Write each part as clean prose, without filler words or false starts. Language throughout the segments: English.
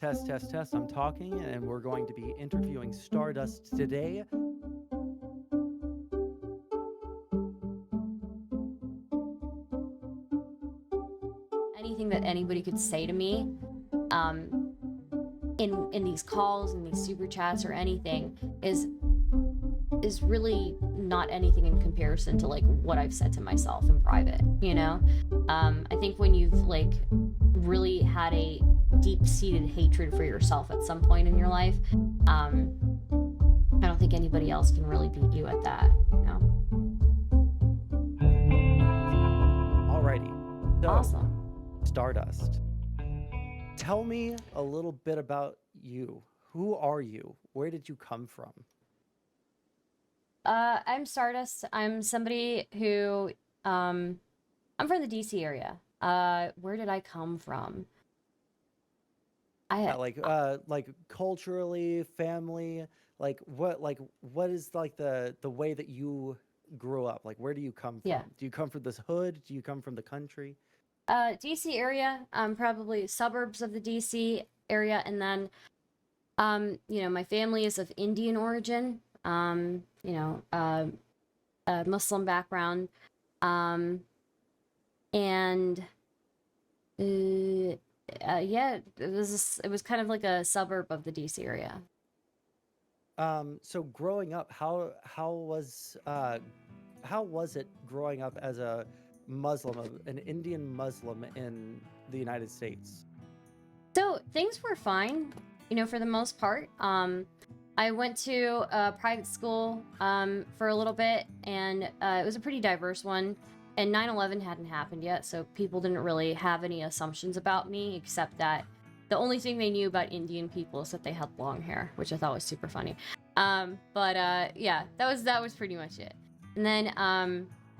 Test, test, test. I'm talking, and we're going to be interviewing Stardust today. Anything that anybody could say to me, um, in these calls and these super chats or anything is really not anything in comparison to like what I've said to myself in private, you know? I think when you've like really had a deep-seated hatred for yourself at some point in your life, I don't think anybody else can really beat you at that, you know? Alrighty. So, Awesome. Stardust, tell me a little bit about you. Who are you? Where did you come from? I'm Stardust. I'm somebody who, I'm from the DC area. Where did I come from? I Like culturally, family, what is like the way that you grew up? Like, where do you come from? Yeah. Do you come from this hood? Do you come from the country? DC area, probably suburbs of the DC area, and then, my family is of Indian origin, Muslim background, um, and yeah, it was kind of like a suburb of the DC area. So growing up, how was it growing up as a Muslim, an Indian Muslim in the United States? So things were fine, for the most part. I went to a private school for a little bit, and it was a pretty diverse one. And 9/11 hadn't happened yet, so people didn't really have any assumptions about me, except that the only thing they knew about Indian people is that they had long hair, which I thought was super funny. Yeah, that was pretty much it. And then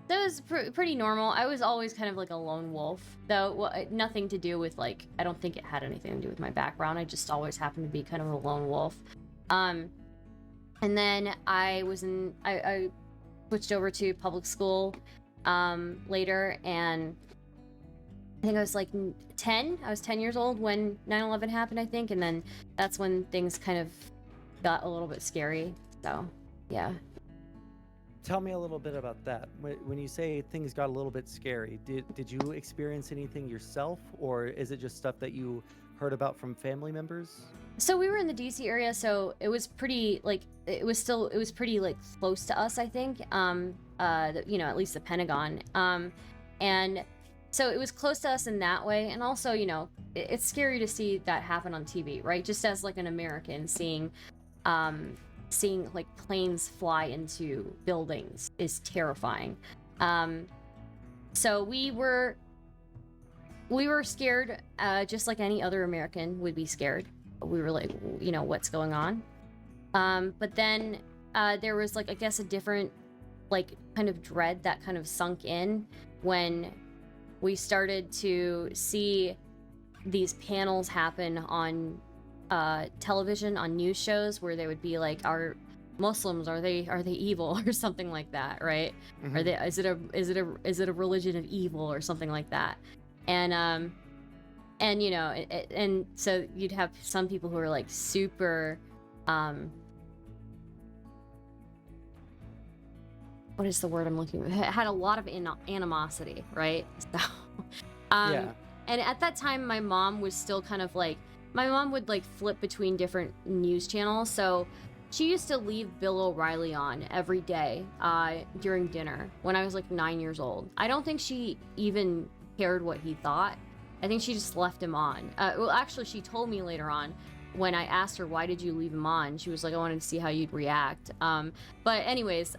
that was pretty normal. I was always kind of like a lone wolf, though. Well, nothing to do with like, I don't think it had anything to do with my background. I just always happened to be kind of a lone wolf. And then I switched over to public school later, and I think I was like 10. I was 10 years old when 9/11 happened, I think, and then that's when things kind of got a little bit scary. So, yeah. Tell me a little bit about that. When you say things got a little bit scary, did you experience anything yourself, or is it just stuff that you heard about from family members? So we were in the DC area, so it was pretty like it was pretty like close to us, I think. At least the Pentagon. And so it was close to us in that way, and also, it's scary to see that happen on TV, right? Just as like an American seeing like planes fly into buildings is terrifying. So we were scared, just like any other American would be scared. We were like, what's going on? But then there was like, I guess, a different like kind of dread that kind of sunk in when we started to see these panels happen on television, on news shows, where they would be like, are Muslims, are they evil or something like that, right? Mm-hmm. Are they is it a religion of evil or something like that? And so you'd have some people who are like super what is the word I'm looking for? Had a lot of animosity, right? So Yeah. and at that time my mom was still kind of like, my mom would like flip between different news channels, so she used to leave Bill O'Reilly on every day during dinner when I was like 9 years old. I don't think she even cared what he thought. I think she just left him on. Well, actually, she told me later on when I asked her, why did you leave him on? She was like, I wanted to see how you'd react. But anyways,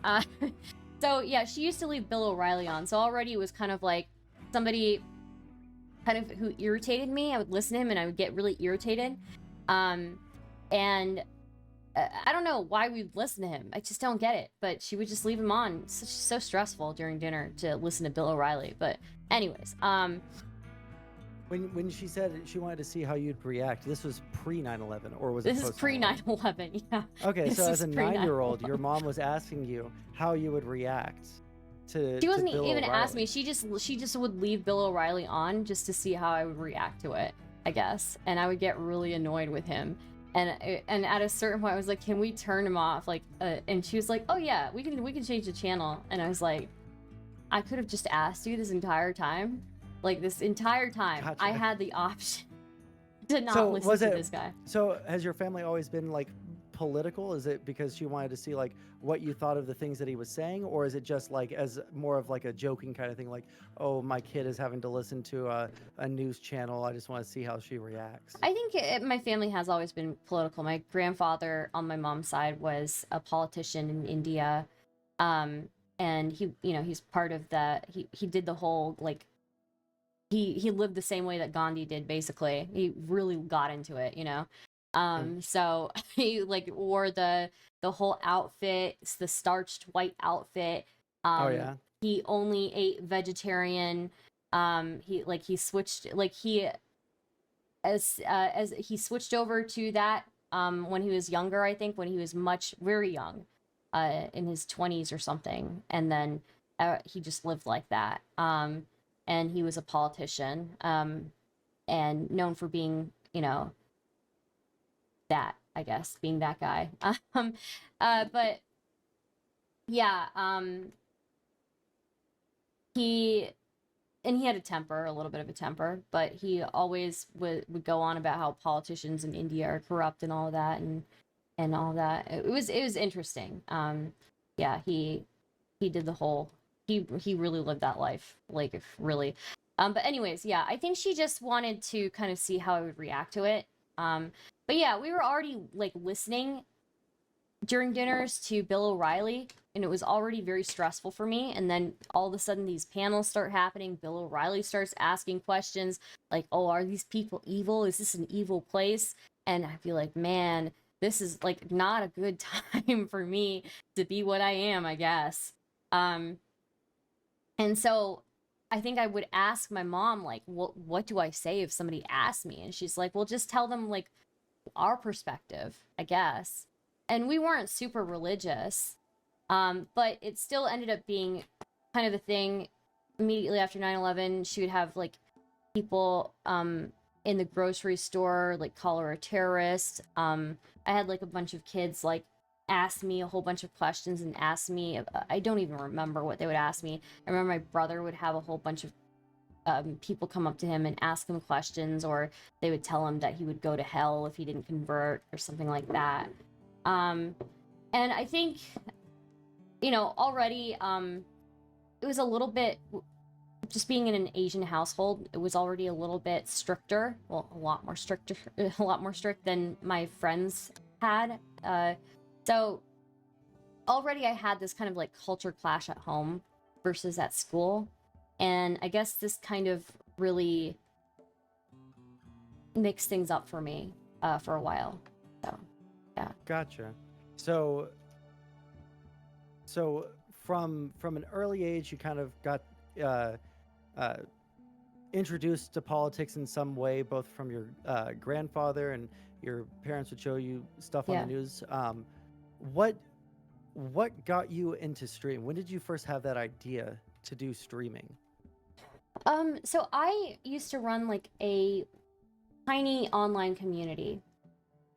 so yeah, she used to leave Bill O'Reilly on. So already it was kind of like somebody kind of who irritated me. I would listen to him and I would get really irritated. And I don't know why we'd listen to him. I just don't get it. But she would just leave him on. It's so stressful during dinner to listen to Bill O'Reilly. But anyways, When she said she wanted to see how you'd react, this was pre 9/11, or was it this is post pre 9/11? Yeah. Okay, This so as is a pre 9-year-old, 9/11. your mom was asking you how you would react to She wasn't Bill even asking me. O'Reilly. She just would leave Bill O'Reilly on just to see how I would react to it. I guess, and I would get really annoyed with him. And at a certain point, I was like, "Can we turn him off?" Like, and she was like, "Oh yeah, we can change the channel." And I was like, "I could have just asked you this entire time. Like this entire time, I Gotcha. had the option to not So listen was to it? this guy." So has your family always been like political? Is it because she wanted to see like what you thought of the things that he was saying, or is it just like as more of like a joking kind of thing, like, oh, my kid is having to listen to a news channel. I just want to see how she reacts. I think my family has always been political. My grandfather on my mom's side was a politician in India, um, and he's part of the he did the whole like he lived the same way that Gandhi did. Basically, he really got into it. So he like wore the whole outfit, the starched white outfit. Oh Um, yeah. he only ate vegetarian. He switched like he as he switched over to that when he was younger. I think when he was very young, in his 20s or something, and then he just lived like that. And he was a politician, and known for being, that, I guess, being that guy. But yeah, he he had a little bit of a temper, but he always would go on about how politicians in India are corrupt and all that, and all that. It was interesting. Yeah, he did the whole he really lived that life, like, if really. But anyways, yeah, I think she just wanted to kind of see how I would react to it. But yeah, we were already like listening during dinners to Bill O'Reilly, and it was already very stressful for me. And then all of a sudden, these panels start happening. Bill O'Reilly starts asking questions like, "Oh, are these people evil? Is this an evil place?" And I feel like, man, this is like not a good time for me to be what I am, I guess. Um, and so I think I would ask my mom, like, what do I say if somebody asks me? And she's like, well, just tell them like our perspective, I guess. And we weren't super religious, but it still ended up being kind of a thing. Immediately after 9/11, she would have like people in the grocery store like call her a terrorist. I had like a bunch of kids like ask me a whole bunch of questions and ask me. I don't even remember what they would ask me. I remember my brother would have a whole bunch of people come up to him and ask him questions, or they would tell him that he would go to hell if he didn't convert or something like that. And I think, already, it was a little bit, just being in an Asian household, it was already a little bit stricter. Well, a lot more stricter, a lot more strict than my friends had. So already I had this kind of like culture clash at home versus at school. And I guess this kind of really mixed things up for me for a while. So, yeah. Gotcha. So from an early age, you kind of got uh, uh, introduced to politics in some way, both from your grandfather, and your parents would show you stuff on the Yeah. news. What what got you into stream? When did you first have that idea to do streaming? So I used to run like a tiny online community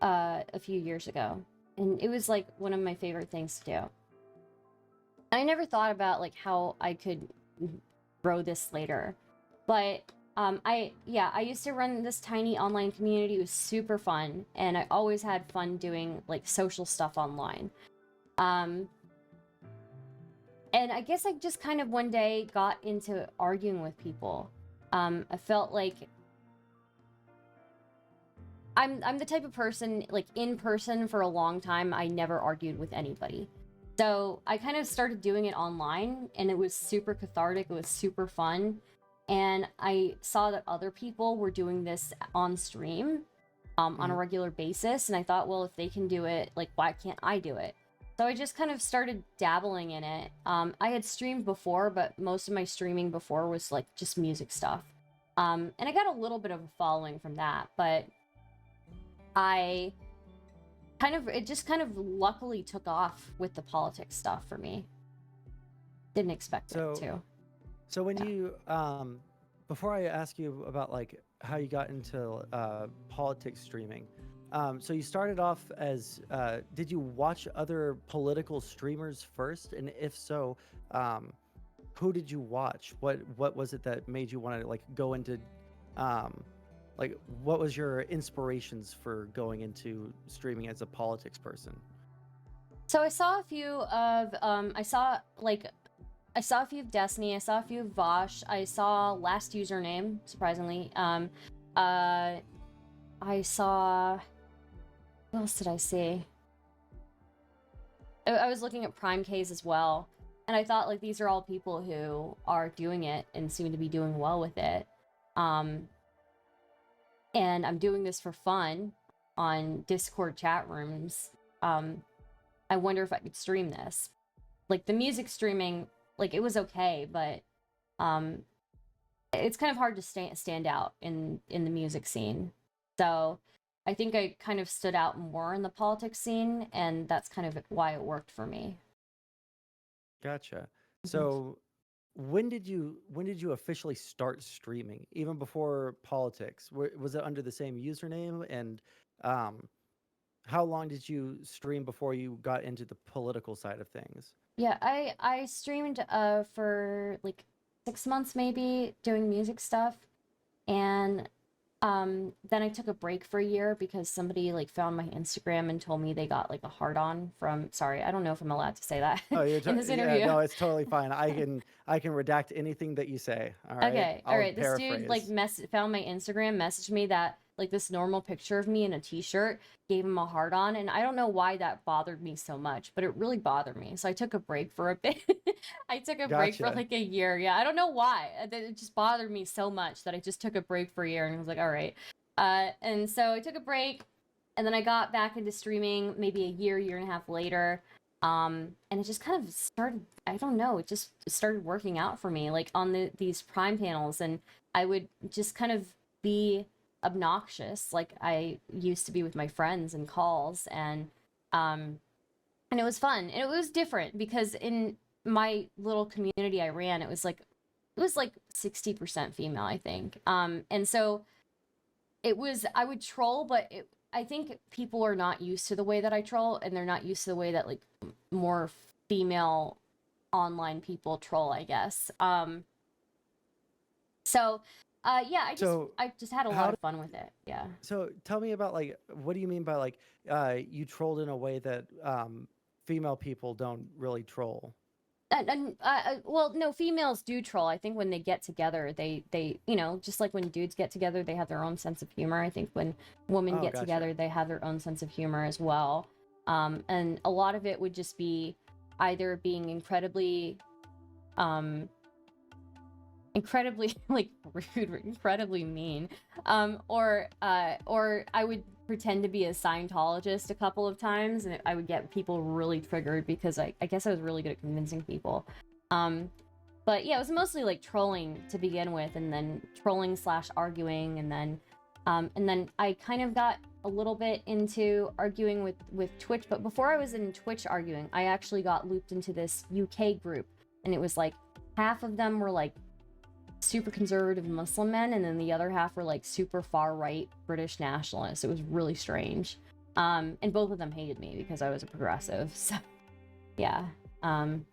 a few years ago, and it was like one of my favorite things to do. I never thought about like how I could grow this later. But I used to run this tiny online community. It was super fun, and I always had fun doing like social stuff online. Um and I guess I just kind of one day got into arguing with people. I felt like I'm the type of person, like, in person for a long time I never argued with anybody. So I kind of started doing it online, and it was super cathartic. It was super fun. And I saw that other people were doing this on stream on a Mhm. regular basis. And I thought, well, if they can do it, like, why can't I do it? So I just kind of started dabbling in it. I had streamed before, but most of my streaming before was like just music stuff. And I got a little bit of a following from that, but I it just kind of luckily took off with the politics stuff for me. Didn't expect it So to. so when Yeah. you before I ask you about like how you got into politics streaming. So you started off as, did you watch other political streamers first? And if so, um, who did you watch? What was it that made you want to like go into, um, like what was your inspirations for going into streaming as a politics person? So I saw a few of I saw a few of Destiny, I saw a few of Vosh, I saw Last Username, surprisingly. Uh I saw, what else did I see? I was looking at Prime K's as well, and I thought like these are all people who are doing it and seem to be doing well with it. Um and I'm doing this for fun on Discord chat rooms. I wonder if I could stream this. Like the music streaming, like it was okay, but um it's kind of hard to stand out in the music scene. So I think I kind of stood out more in the politics scene, and that's kind of why it worked for me. Gotcha. Mhm. So when did you officially start streaming? Even before politics, was it under the same username? And um, how long did you stream before you got into the political side of things? Yeah, I streamed for like 6 months maybe doing music stuff, and then I took a break for a year because somebody like found my Instagram and told me they got like a hard on from, sorry, I don't know if I'm allowed to say that Oh, in this yeah, interview. no, it's totally fine. I can redact anything that you say. All right, Okay, all I'll right. This dude like paraphrase. found my Instagram, messaged me that like this normal picture of me in a t-shirt gave him a hard on, and I don't know why that bothered me so much, but it really bothered me. So I took a break for a bit. I took a break for Gotcha. like a year. Yeah, I don't know why. It just bothered me so much that I just took a break for a year and I was like, all right. And so I took a break, and then I got back into streaming maybe a year and a half later. And it just kind of started, I don't know, it just started working out for me, like on these Prime panels, and I would just kind of be obnoxious like I used to be with my friends and calls, um and it was fun, and it was different because in my little community I ran, it was like 60% female, I think. And so it was, I would troll, but I think people are not used to the way that I troll, and they're not used to the way that like more female online people troll, I guess. So yeah, So I just had a lot how of fun with it. Yeah. So tell me about like what do you mean by like you trolled in a way that female people don't really troll? Well, no, females do troll. I think when they get together, they you know, just like when dudes get together, they have their own sense of humor. I think when women Oh, get gotcha. together, they have their own sense of humor as well. And a lot of it would just be either being um incredibly like rude, incredibly mean, or I would pretend to be a Scientologist a couple of times, and I would get people really triggered because I guess I was really good at convincing people. Um, but yeah, it was mostly like trolling to begin with, and then trolling slash arguing, and then I kind of got a little bit into arguing with Twitch. But before I was in Twitch arguing, I actually got looped into this UK group, and it was like half of them were like super conservative Muslim men, and then the other half were like super far right British nationalists. It was really strange. And both of them hated me because I was a progressive. So yeah. Um,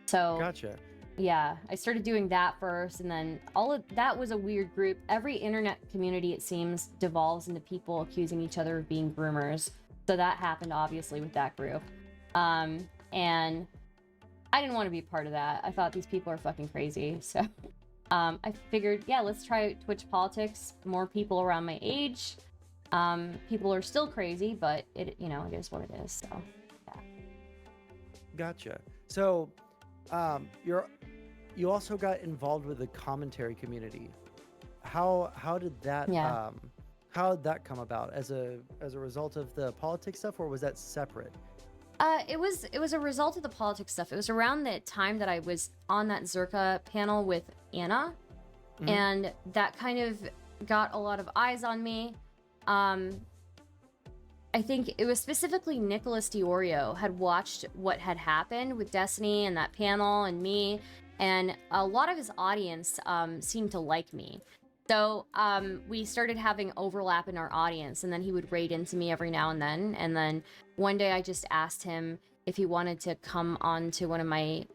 so Gotcha. yeah, I started doing that first, and then all of that was a weird group. Every internet community, it seems, devolves into people accusing each other of being groomers. So that happened obviously with that group. And I didn't want to be a part of that. I thought these people are fucking crazy. So I figured, yeah, let's try Twitch politics. More people around my age. People are still crazy, but it, you know, it is what it is. So yeah. Gotcha. So you're you also got involved with the commentary community. How did that Yeah. how did that come about as a result of the politics stuff, or was that separate? It was a result of the politics stuff. It was around the time that I was on that Zerka panel with Anna, Hmm. and that kind of got a lot of eyes on me. Um, I think it was specifically Nicholas Diorio had watched what had happened with Destiny and that panel and me, and a lot of his audience seemed to like me. So we started having overlap in our audience, and then he would raid into me every now and then. And then one day I just asked him if he wanted to come on to one of my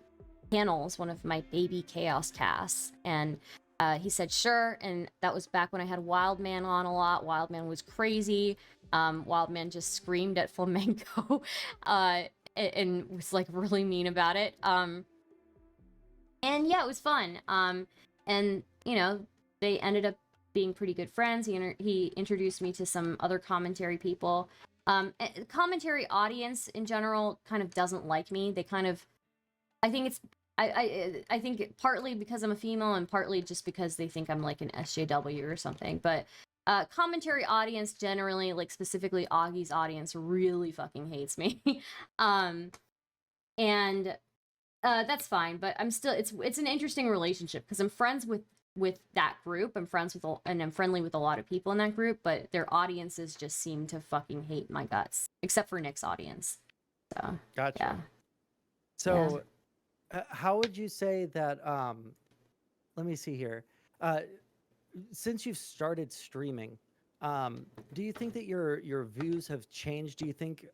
panels, one of my baby chaos casts, and he said sure. And that was back when I had Wildman on a lot. Wildman was crazy. Wildman just screamed at Flamenco and was like really mean about it. And yeah, it was fun. And you know, they ended up being pretty good friends. He introduced me to some other commentary people. Commentary audience in general kind of doesn't like me. They kind of, I think it's, I think partly because I'm a female and partly just because they think I'm like an SJW or something. But commentary audience generally, like specifically Augie's audience, really fucking hates me. And that's fine. But I'm still, it's an interesting relationship because I'm friends with that group. I'm friends with and I'm friendly with a lot of people in that group, but their audiences just seem to fucking hate my guts, except for Nick's audience. So Gotcha. yeah. So how would you say that let me see here. Since you've started streaming, do you think that your views have changed? Do you think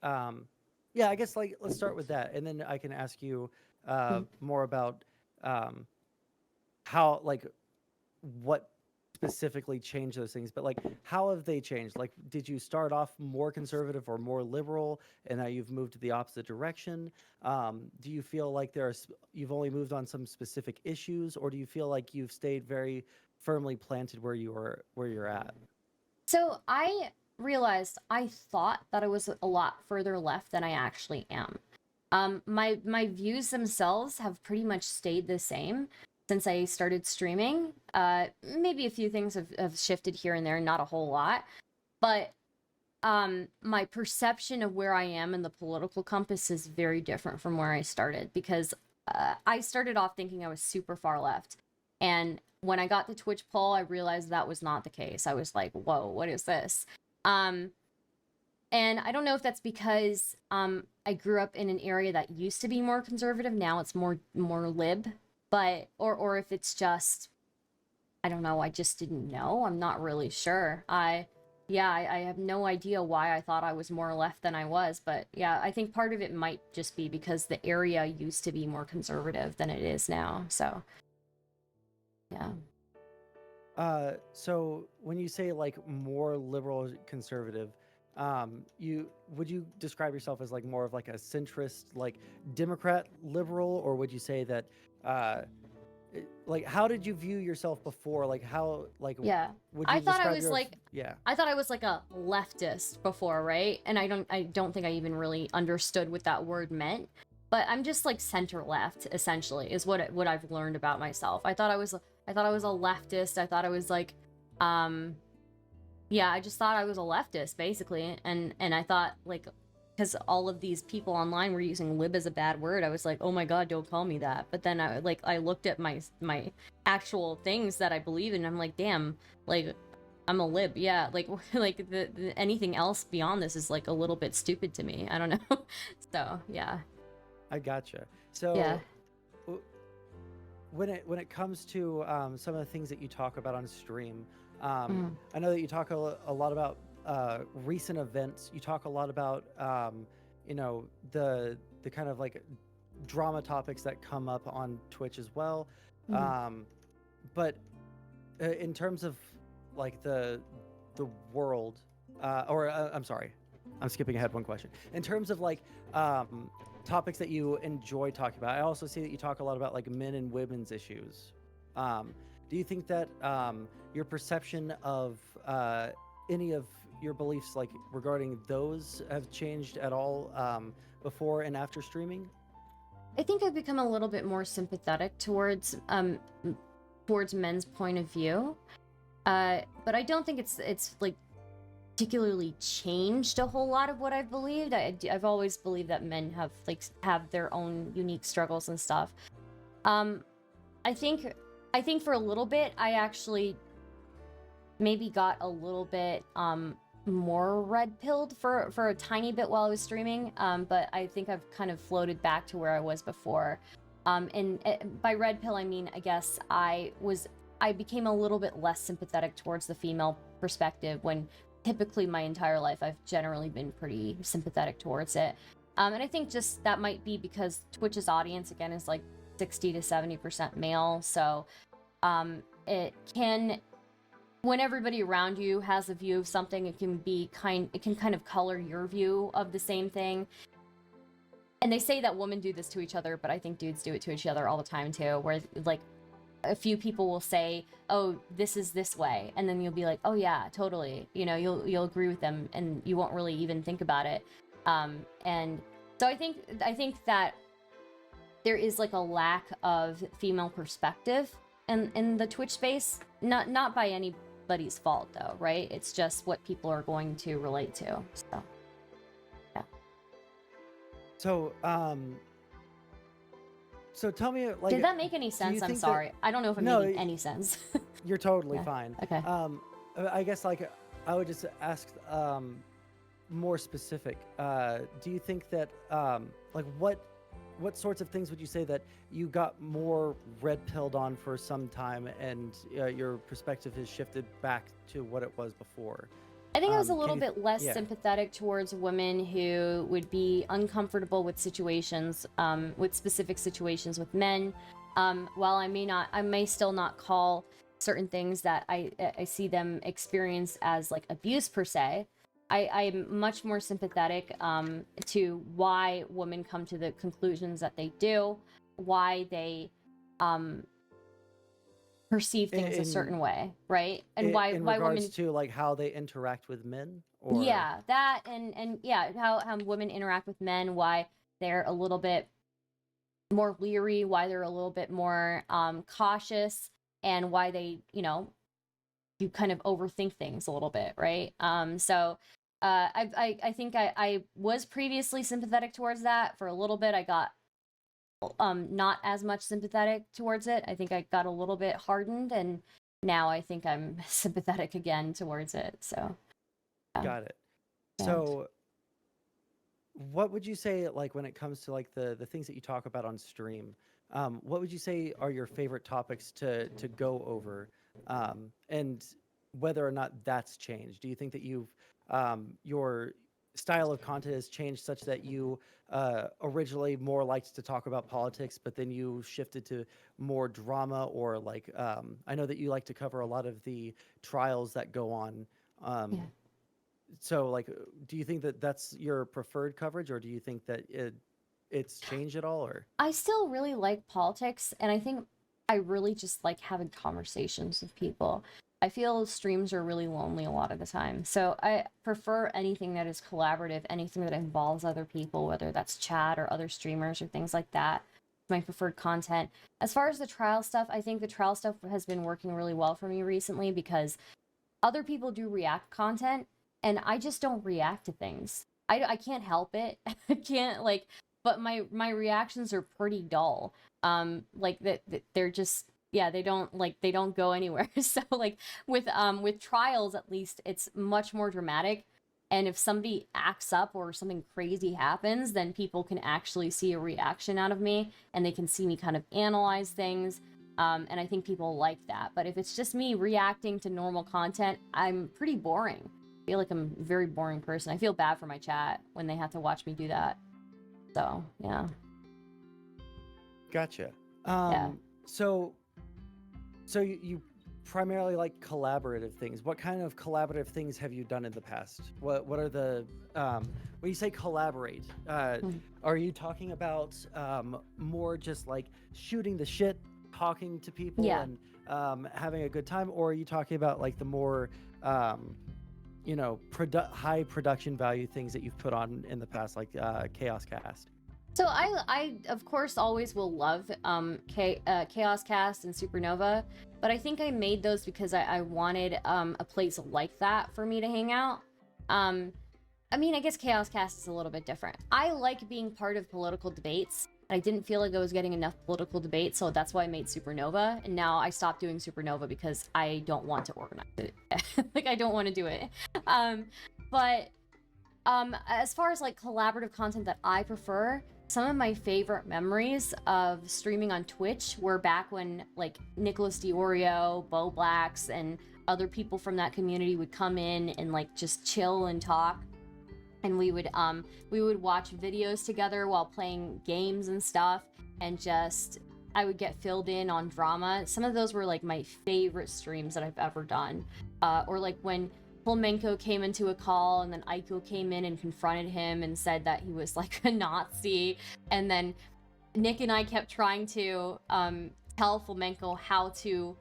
yeah, I guess like let's start with that, and then I can ask you more about how, like, what specifically changed those things, but like how have they changed? Like, did you start off more conservative or more liberal and now you've moved to the opposite direction? Do you feel like you've only moved on some specific issues, or do you feel like you've stayed very firmly planted where you're at? So I realized I thought that I was a lot further left than I actually am. My views themselves have pretty much stayed the same since I started streaming. Maybe a few things have shifted here and there, not a whole lot. But my perception of where I am in the political compass is very different from where I started, because I started off thinking I was super far left. And when I got the Twitch poll, I realized that was not the case. I was like, whoa, what is this? And I don't know if that's because I grew up in an area that used to be more conservative. Now it's more lib. But or if it's just, I don't know, I just didn't know. I'm not really sure. I have no idea why I thought I was more left than I was, but yeah, I think part of it might just be because the area used to be more conservative than it is now. So yeah. So when you say like more liberal conservative, would you describe yourself as like more of like a centrist, like Democrat liberal, or would you say that like how did you view yourself before? Like how, like, Yeah. would you I thought I describe was your like yeah. I thought I was like a leftist before, right? And I don't think I even really understood what that word meant. But I'm just like center left, essentially, is what I've learned about myself. I thought I was a leftist. I thought I was like yeah, I just thought I was a leftist basically. And I thought, like, because all of these people online were using lib as a bad word, I was like, oh my god, don't call me that. But then I looked at my actual things that I believe in, and I'm like, damn, like I'm a lib. Yeah, like like the anything else beyond this is like a little bit stupid to me. I don't know. So yeah. I gotcha. So Yeah. when it comes to some of the things that you talk about on stream, Mm. I know that you talk a lot about recent events. You talk a lot about you know, the kind of like drama topics that come up on Twitch as well. Mm. But in terms of like the world, or I'm sorry, I'm skipping ahead one question. In terms of like topics that you enjoy talking about, I also see that you talk a lot about like men and women's issues. Do you think that your perception of any of your beliefs, like regarding those, have changed at all before and after streaming? I think I've become a little bit more sympathetic towards men's point of view. But I don't think it's like particularly changed a whole lot of what I've believed. I've always believed that men have their own unique struggles and stuff. I think for a little bit I actually maybe got a little bit more red pilled for a tiny bit while I was streaming. But I think I've kind of floated back to where I was before. And by red pill I mean, I guess I was I became a little bit less sympathetic towards the female perspective when typically my entire life I've generally been pretty sympathetic towards it. And I think just that might be because Twitch's audience again is like 60 to 70% male, so it can, when everybody around you has a view of something, it can kind of color your view of the same thing. And they say that women do this to each other, but I think dudes do it to each other all the time too, where like a few people will say, oh, this is this way, and then you'll be like, oh yeah, totally, you know, you'll agree with them and you won't really even think about it. And so I think that there is like a lack of female perspective in the Twitch space, not by anybody's fault though, right? It's just what people are going to relate to. So yeah. So so tell me, like, Did that make any sense? I'm sorry. I don't know if I'm No, making any sense. you're totally Yeah. fine. Okay. I guess like I would just ask more specific. Do you think that like what sorts of things would you say that you got more red pilled on for some time, and your perspective has shifted back to what it was before? I think I was a can little you- bit less yeah. sympathetic towards women who would be uncomfortable with situations, with specific situations with men. While I may still not call certain things that I see them experience as like abuse per se. I'm much more sympathetic to why women come to the conclusions that they do, why they perceive things a In- certain way, right? And why in why regards women to like how they interact with men, or yeah, that and yeah, how women interact with men, why they're a little bit more leery, why they're a little bit more cautious, and why they, you kind of overthink things a little bit, right? So I think I was previously sympathetic towards that for a little bit. I got not as much sympathetic towards it. I think I got a little bit hardened, and now I think I'm sympathetic again towards it. So yeah. got it. Yeah. So what would you say, like, when it comes to like the things that you talk about on stream? What would you say are your favorite topics to go over, and whether or not that's changed? Do you think that you've your style of content has changed such that you originally more liked to talk about politics, but then you shifted to more drama, or like I know that you like to cover a lot of the trials that go on. Yeah. So, like, do you think that that's your preferred coverage, or do you think that it's changed at all, or? I still really like politics, and I think I really just like having conversations with people. I feel streams are really lonely a lot of the time. So I prefer anything that is collaborative, anything that involves other people, whether that's chat or other streamers or things like that. My preferred content. As far as the trial stuff, I think the trial stuff has been working really well for me recently because other people do react content, and I just don't react to things. I can't help it. I can't, like, but my reactions are pretty dull. Like that they're just, yeah, they don't go anywhere. So like with trials, at least it's much more dramatic, and if somebody acts up or something crazy happens, then people can actually see a reaction out of me, and they can see me kind of analyze things. And I think people like that. But if it's just me reacting to normal content, I'm pretty boring. I feel like I'm a very boring person. I feel bad for my chat when they have to watch me do that. So yeah. Gotcha. Yeah. So you primarily like collaborative things. What kind of collaborative things have you done in the past? What are the when you say collaborate, are you talking about more just like shooting the shit, talking to people, Yeah. and having a good time, or are you talking about like the more high production value things that you've put on in the past, like Chaos Cast? So I of course always will love Chaos Cast and Supernova, but I think I made those because I wanted a place like that for me to hang out. I mean, I guess Chaos Cast is a little bit different. I like being part of political debates. I didn't feel like I was getting enough political debate, so that's why I made Supernova. And now I stopped doing Supernova because I don't want to organize it. Like, I don't want to do it. But as far as like collaborative content that I prefer, some of my favorite memories of streaming on Twitch were back when like Nicholas Diorio, Bo Blacks, and other people from that community would come in and like just chill and talk. And we would watch videos together while playing games and stuff, and just I would get filled in on drama. Some of those were like my favorite streams that I've ever done. Or like when Flamenco came into a call and then Aiko came in and confronted him and said that he was like a Nazi. And then Nick and I kept trying to tell Flamenco how to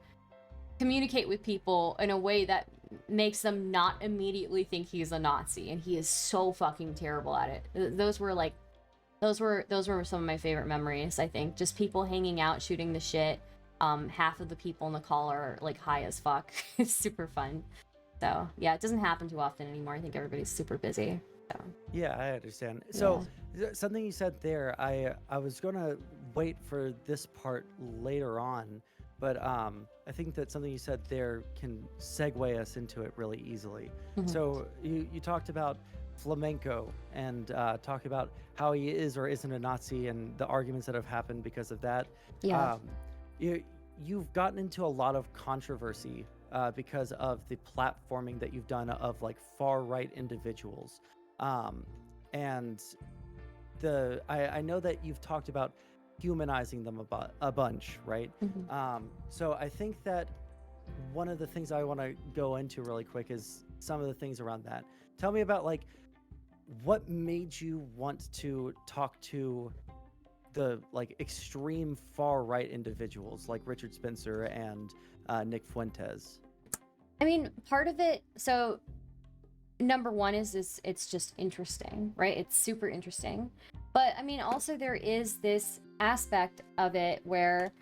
communicate with people in a way that makes them not immediately think he's a Nazi. And he is so fucking terrible at it. Those were some of my favorite memories, I think. Just people hanging out, shooting the shit. Half of the people in the call are like high as fuck. It's super fun. So yeah, it doesn't happen too often anymore. I think everybody's super busy. So. Yeah, I understand. So something you said there, I was gonna wait for this part later on, but I think that something you said there can segue us into it really easily. Mm-hmm. So you talked about Flamenco and talk about how he is or isn't a Nazi and the arguments that have happened because of that. Yeah. You've gotten into a lot of controversy because of the platforming that you've done of like far right individuals. And I know that you've talked about humanizing them a bunch, right? Mm-hmm. So I think that one of the things I want to go into really quick is some of the things around that. Tell me about like what made you want to talk to the like extreme far right individuals like Richard Spencer and Nick Fuentes. I mean, part of it, so number one is it's just interesting, right? It's super interesting. But I mean, also there is this aspect of it where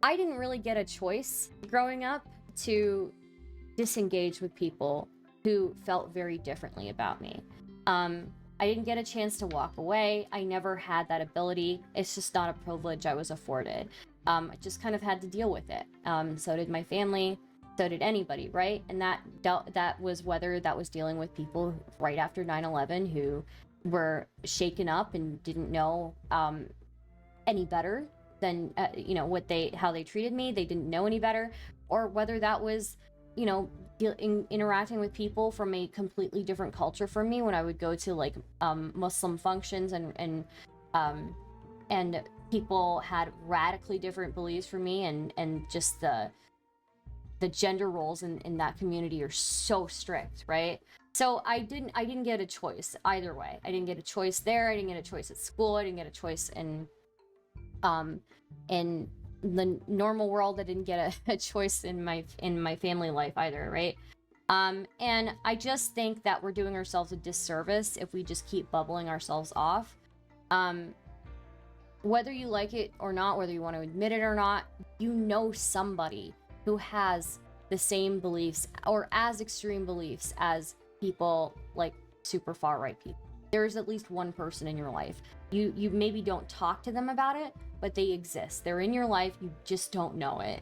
I didn't really get a choice growing up to disengage with people who felt very differently about me. I didn't get a chance to walk away. I never had that ability. It's just not a privilege I was afforded. I just kind of had to deal with it. So did my family. So did anybody, right? And that was whether that was dealing with people right after 9/11 who were shaken up and didn't know any better than how they treated me. They didn't know any better, or whether that was interacting with people from a completely different culture from me when I would go to like Muslim functions and people had radically different beliefs from me, and just the gender roles in that community are so strict, right? So I didn't get a choice either way. I didn't get a choice there. I didn't get a choice at school. I didn't get a choice in the normal world. I didn't get a choice in my family life either, right? And I just think that we're doing ourselves a disservice if we just keep bubbling ourselves off. Whether you like it or not, whether you want to admit it or not, you know somebody who has the same beliefs or as extreme beliefs as people like super far right people. There's at least one person in your life. You maybe don't talk to them about it, but they exist. They're in your life. You just don't know it.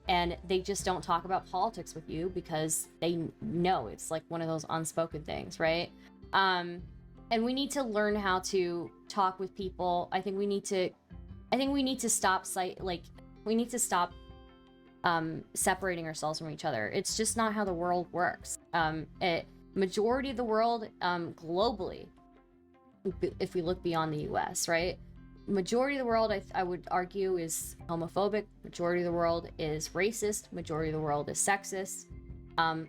And they just don't talk about politics with you because they know it's like one of those unspoken things, right? And we need to learn how to talk with people. I think we need to stop separating ourselves from each other. It's just not how the world works. Majority of the world, globally, if we look beyond the US, right? Majority of the world, I would argue, is homophobic. Majority of the world is racist. Majority of the world is sexist.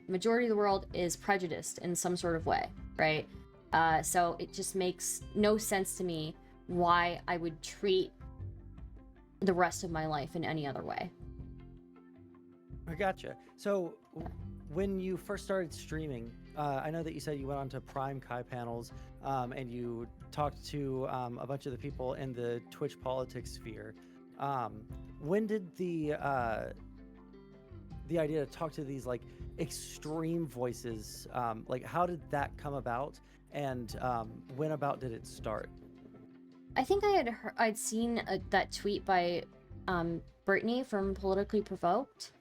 Majority of the world is prejudiced in some sort of way, right? So it just makes no sense to me why I would treat the rest of my life in any other way. I gotcha. So when you first started streaming, I know that you said you went on to Prime Kai panels and you talked to a bunch of the people in the Twitch politics sphere. When did the idea to talk to these like extreme voices, like how did that come about, and when about did it start? I think I'd seen that tweet by Brittany from Politically Provoked,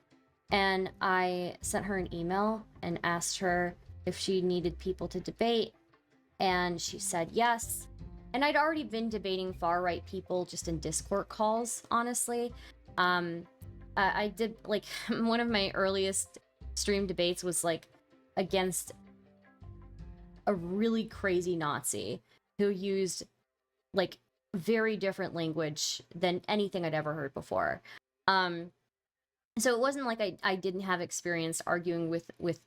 and I sent her an email and asked her if she needed people to debate, and she said yes. and I'd already been debating far right people just in Discord calls, honestly. I did, like, one of my earliest stream debates was like against a really crazy Nazi who used like very different language than anything I'd ever heard before. So it wasn't like I didn't have experience arguing with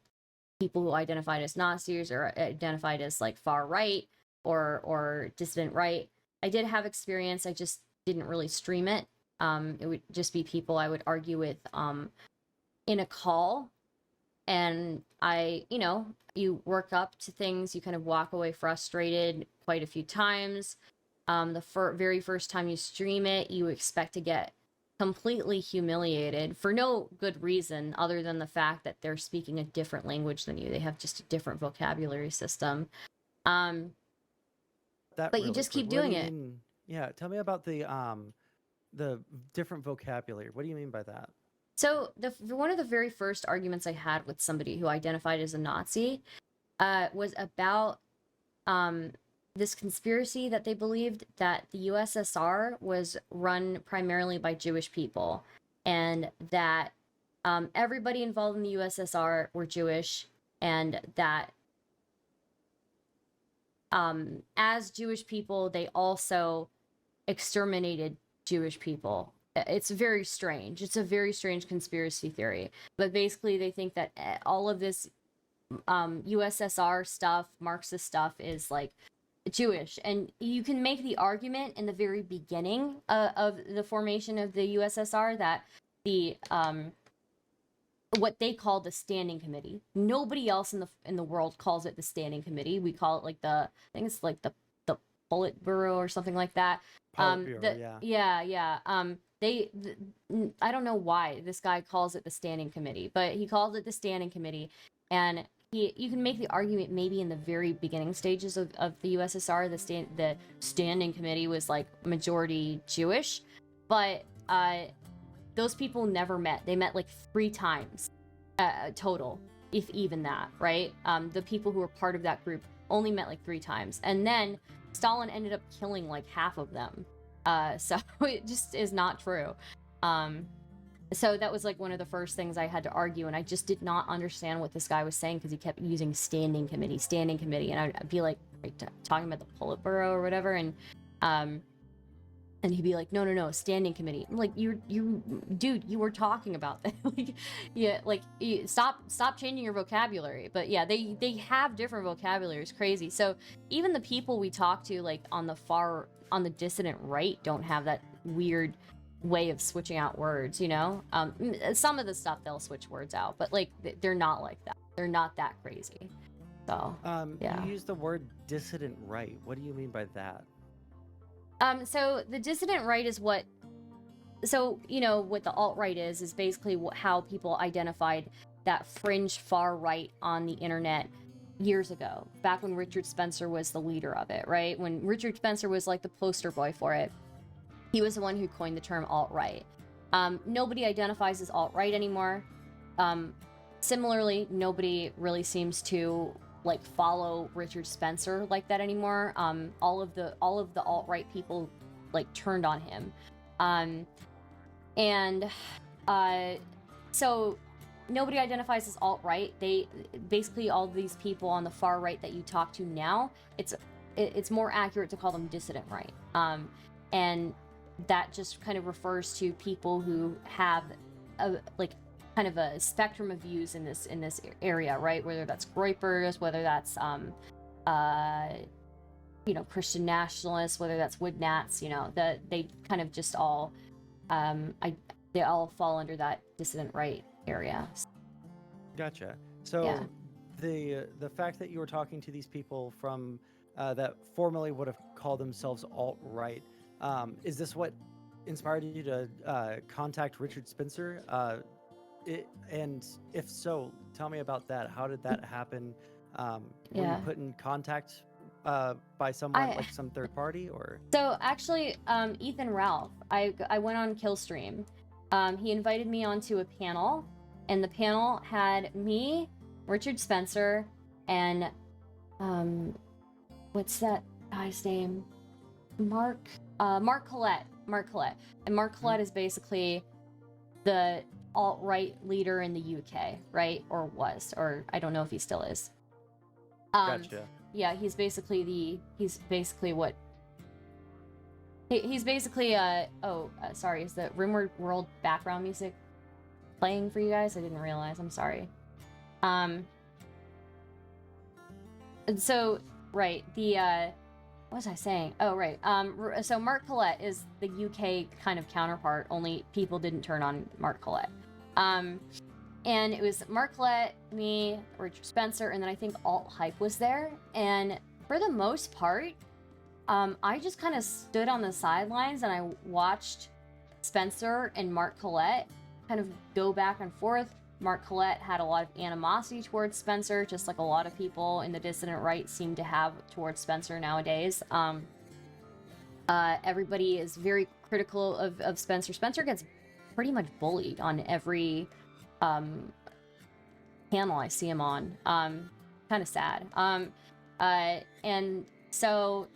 people who identified as Nazis or identified as like far right or dissident right. I did have experience, I just didn't really stream it. It would just be people I would argue with in a call, and you work up to things, you kind of walk away frustrated quite a few times. The very first time you stream it, you expect to get completely humiliated for no good reason other than the fact that they're speaking a different language than you. They have just a different vocabulary system. That But really you just quick, keep what do doing you it. mean? Yeah, tell me about the different vocabulary. What do you mean by that? So one of the very first arguments I had with somebody who identified as a Nazi was about this conspiracy that they believed that the USSR was run primarily by Jewish people, and that everybody involved in the USSR were Jewish, and that as Jewish people, they also exterminated Jewish people. It's very strange. It's a very strange conspiracy theory. But basically, they think that all of this USSR stuff, Marxist stuff, is like Jewish. And you can make the argument in the very beginning of the formation of the USSR that the what they call the Standing Committee. Nobody else in the world calls it the Standing Committee. We call it like I think it's like the Politburo or something like that. Politburo, yeah. I don't know why this guy calls it the Standing Committee, but he calls it the Standing Committee, and you can make the argument maybe in the very beginning stages of the USSR, the Standing Committee was like majority Jewish, but those people never met. They met like 3 times total, if even that, right? The people who were part of that group only met like 3 times, and then Stalin ended up killing like half of them. So it just is not true. So that was like one of the first things I had to argue, and I just did not understand what this guy was saying because he kept using standing committee, and I'd be like talking about the Politburo or whatever, and he'd be like, no, standing committee. I'm like, dude, you were talking about that. Like, yeah, like stop changing your vocabulary. But yeah, they have different vocabulary. It's crazy. So even the people we talk to, like on the dissident right, don't have that weird way of switching out words, you know? Some of the stuff they'll switch words out, but like they're not like that. They're not that crazy. So yeah. You use the word dissident right. What do you mean by that? So the dissident right is what the alt-right is basically how people identified that fringe far right on the internet years ago, back when Richard Spencer was the leader of it, right? When Richard Spencer was like the poster boy for it. He was the one who coined the term alt-right. Nobody identifies as alt-right anymore. Similarly, nobody really seems to like follow Richard Spencer like that anymore. All of the alt-right people like turned on him. So nobody identifies as alt-right. They basically, all these people on the far right that you talk to now, it's more accurate to call them dissident right. And that just kind of refers to people who have a kind of a spectrum of views in this area, right? Whether that's Groypers, whether that's Christian nationalists, whether that's Woodnats, they kind of just all they all fall under that dissident right area. Gotcha. So Yeah. the fact that you were talking to these people from that formerly would have called themselves alt-right, is this what inspired you to contact Richard Spencer? And if so, tell me about that. How did that happen? Were Yeah. you put in contact by someone, like some third party, or? So actually, Ethan Ralph, I went on Killstream. He invited me onto a panel, and the panel had me, Richard Spencer, and what's that guy's name? Mark Collette. And Mark Collette is basically the alt-right leader in the UK, right? Or was, or I don't know if he still is. Gotcha. Yeah, he's basically what he's basically sorry, is the Rimworld World background music playing for you guys? I didn't realize. I'm sorry. And so right, the what was I saying? Oh, right. So Mark Collette is the UK kind of counterpart, only people didn't turn on Mark Collette. And it was Mark Collette, me, Richard Spencer, and then I think Alt Hype was there. And for the most part, I just kind of stood on the sidelines and I watched Spencer and Mark Collette kind of go back and forth. Mark Collette had a lot of animosity towards Spencer, just like a lot of people in the dissident right seem to have towards Spencer nowadays. Everybody is very critical of Spencer. Spencer gets pretty much bullied on every panel I see him on. Kind of sad. And so,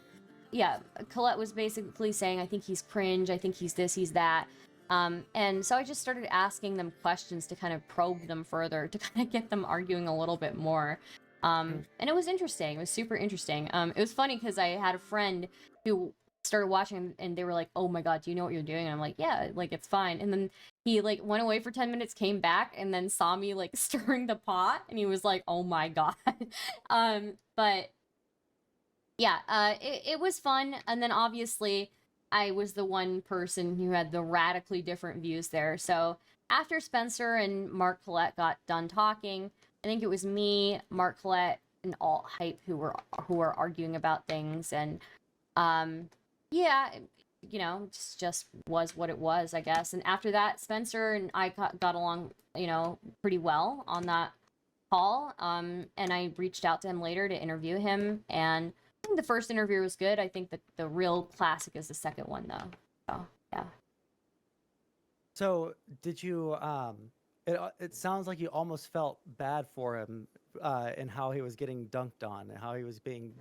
yeah, Collette was basically saying, I think he's cringe, I think he's this, he's that. And so I just started asking them questions to kind of probe them further, to kind of get them arguing a little bit more. And it was interesting. It was super interesting. It was funny because I had a friend who started watching and they were like, oh my god, do you know what you're doing? And I'm like, yeah, like it's fine. And then he like went away for 10 minutes, came back, and then saw me like stirring the pot, and he was like, oh my god. But yeah, it was fun. And then obviously I was the one person who had the radically different views there. So after Spencer and Mark Collette got done talking, I think it was me, Mark Collette, and Alt Hype who were arguing about things. And yeah, you know, just was what it was, I guess. And after that, Spencer and I got along, you know, pretty well on that call. And I reached out to him later to interview him, and I think the first interview was good. I think that the real classic is the second one, though. So yeah. So did you it sounds like you almost felt bad for him and how he was getting dunked on and how he was being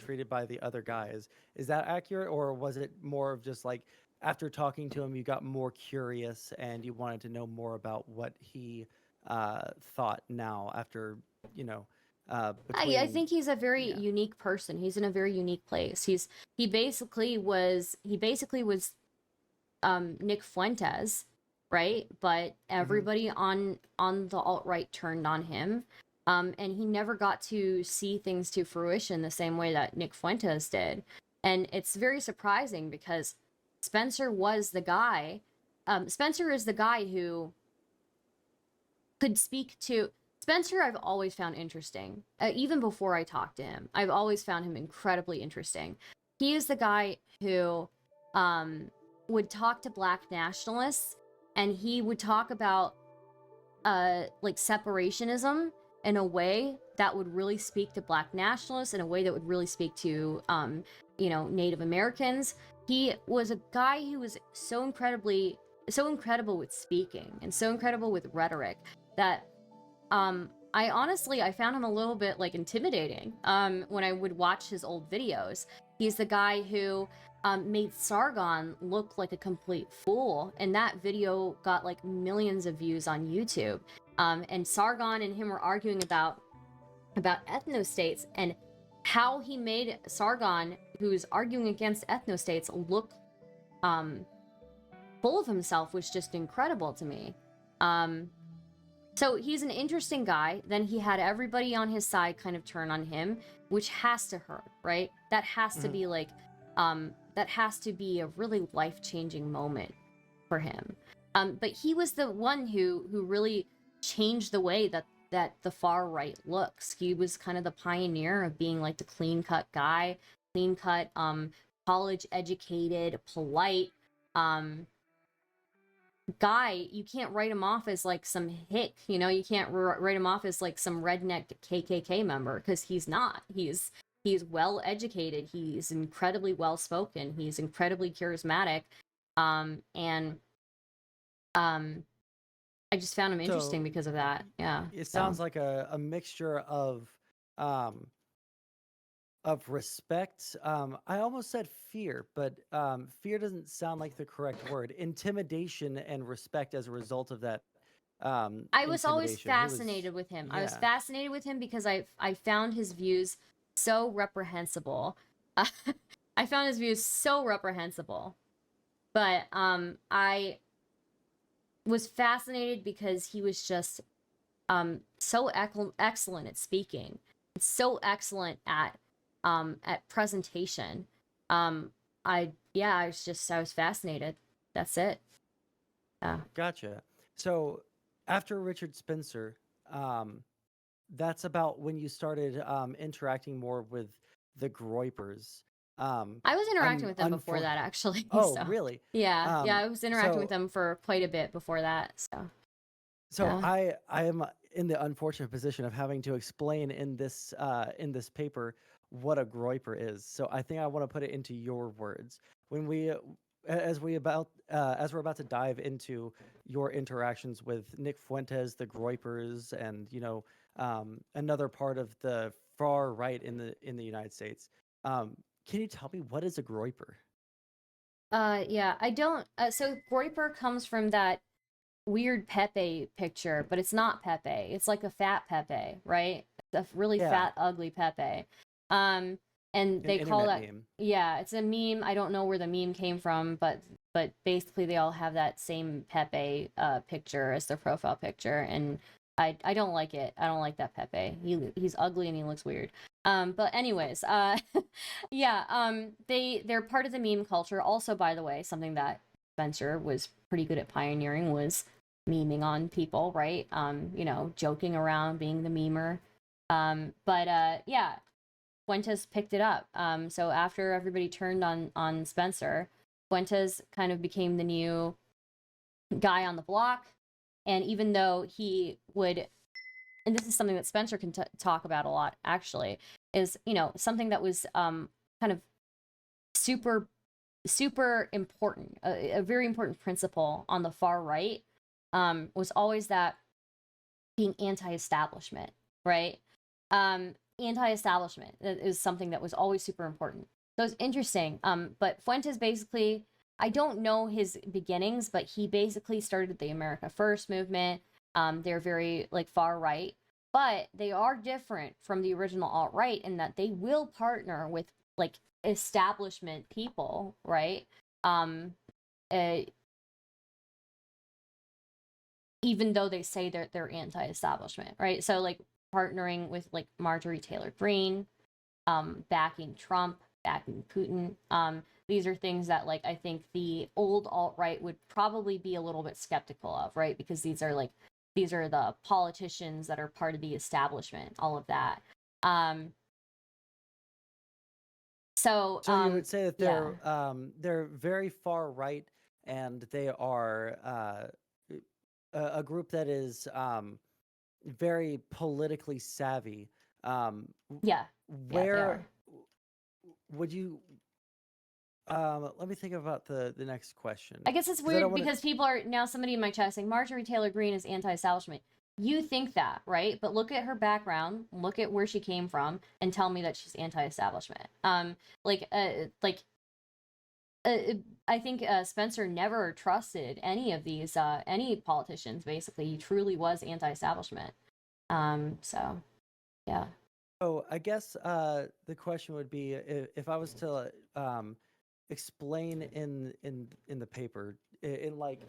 treated by the other guys. Is that accurate, or was it more of just like after talking to him you got more curious and you wanted to know more about what he thought now after, you know, I between think he's a very yeah. unique person. He's in a very unique place. He basically was Nick Fuentes, right? But Mhm. everybody on the alt-right turned on him. And he never got to see things to fruition the same way that Nick Fuentes did. And it's very surprising because Spencer was the guy. Spencer is the guy who could speak to Spencer. I've always found interesting, even before I talked to him. I've always found him incredibly interesting. He is the guy who would talk to black nationalists, and he would talk about like separationism in a way that would really speak to black nationalists, in a way that would really speak to you know, Native Americans. He was a guy who was so incredible with speaking and so incredible with rhetoric that I found him a little bit like intimidating when I would watch his old videos. He's the guy who made Sargon look like a complete fool, and that video got like millions of views on YouTube. And Sargon and him were arguing about ethnostates, and how he made Sargon, who's arguing against ethnostates, look full of himself was just incredible to me. So he's an interesting guy. Then he had everybody on his side kind of turn on him, which has to hurt, right? That has to be like, that has to be a really life-changing moment for him. But he was the one who really changed the way that the far right looks. He was kind of the pioneer of being like the clean-cut guy, clean-cut, college-educated, polite, guy. You can't write him off as like some hick, you know. You can't write him off as like some redneck KKK member, because he's not. He's well educated, he's incredibly well spoken, he's incredibly charismatic, and I just found him interesting So because of that. Yeah. it So sounds like a mixture of um Of respect, I almost said fear, but fear doesn't sound like the correct word. Intimidation and respect as a result of that I was always intimidation. He was, fascinated with him. I was yeah, fascinated with him because I found his views so reprehensible. I found his views so reprehensible. But I was fascinated because he was just so excellent at speaking, so excellent at presentation. I was fascinated. That's it. Yeah. gotcha. So after Richard Spencer, um, that's about when you started interacting more with the Groypers. Um, I was interacting I'm with them before unfor. that actually. Oh, So really? yeah, Um, I was interacting with so them for quite a bit before that. So So yeah. I am in the unfortunate position of having to explain in this paper what a groiper is. So I think I want to put it into your words. When we as we're about to dive into your interactions with Nick Fuentes, the groipers, and another part of the far right in the United States. Can you tell me what is a groiper? Yeah, I don't so Groyper comes from that weird Pepe picture, but it's not Pepe. It's like a fat Pepe, right? It's a really Yeah, fat, ugly Pepe. Um, and an they call internet that, meme. yeah, it's a meme. I don't know where the meme came from, but basically they all have that same Pepe picture as their profile picture, and I don't like it. I don't like that Pepe. He's ugly and he looks weird. But anyways, yeah, they're part of the meme culture. Also, by the way, something that Spencer was pretty good at pioneering was memeing on people, right? Joking around, being the memer. But yeah, Fuentes picked it up. So after everybody turned on Spencer, Fuentes kind of became the new guy on the block. And even though he would, and this is something that Spencer can talk about a lot, actually, is something that was kind of super super important, a very important principle on the far right, was always that being anti-establishment, right? Anti-establishment is something that was always super important. So it's interesting. But Fuentes basically, I don't know his beginnings, but he basically started the America First movement. They're very like far right, but they are different from the original alt right in that they will partner with like establishment people, right? Um, uh, Even though they say they're anti-establishment, right? So like partnering with like Marjorie Taylor Greene, backing Trump, backing Putin. These are things that like I think the old alt right would probably be a little bit skeptical of, right? Because these are the politicians that are part of the establishment, all of that. Um, so So you would say that yeah, they're very far right, and they are a group that is very politically savvy. yeah, yeah, they Where are. would you? Let me think about the next I question guess it's because I don't weird want to. because people are now somebody in my chat saying Marjorie Taylor Greene is anti-establishment. You think that, right? But look at her background, look at where she came from, and tell me that she's anti-establishment. Like uh, I think Spencer never trusted any of these any politicians. Basically, he truly was anti-establishment. So yeah. Oh, I guess the question would be if I was to explain in the paper in like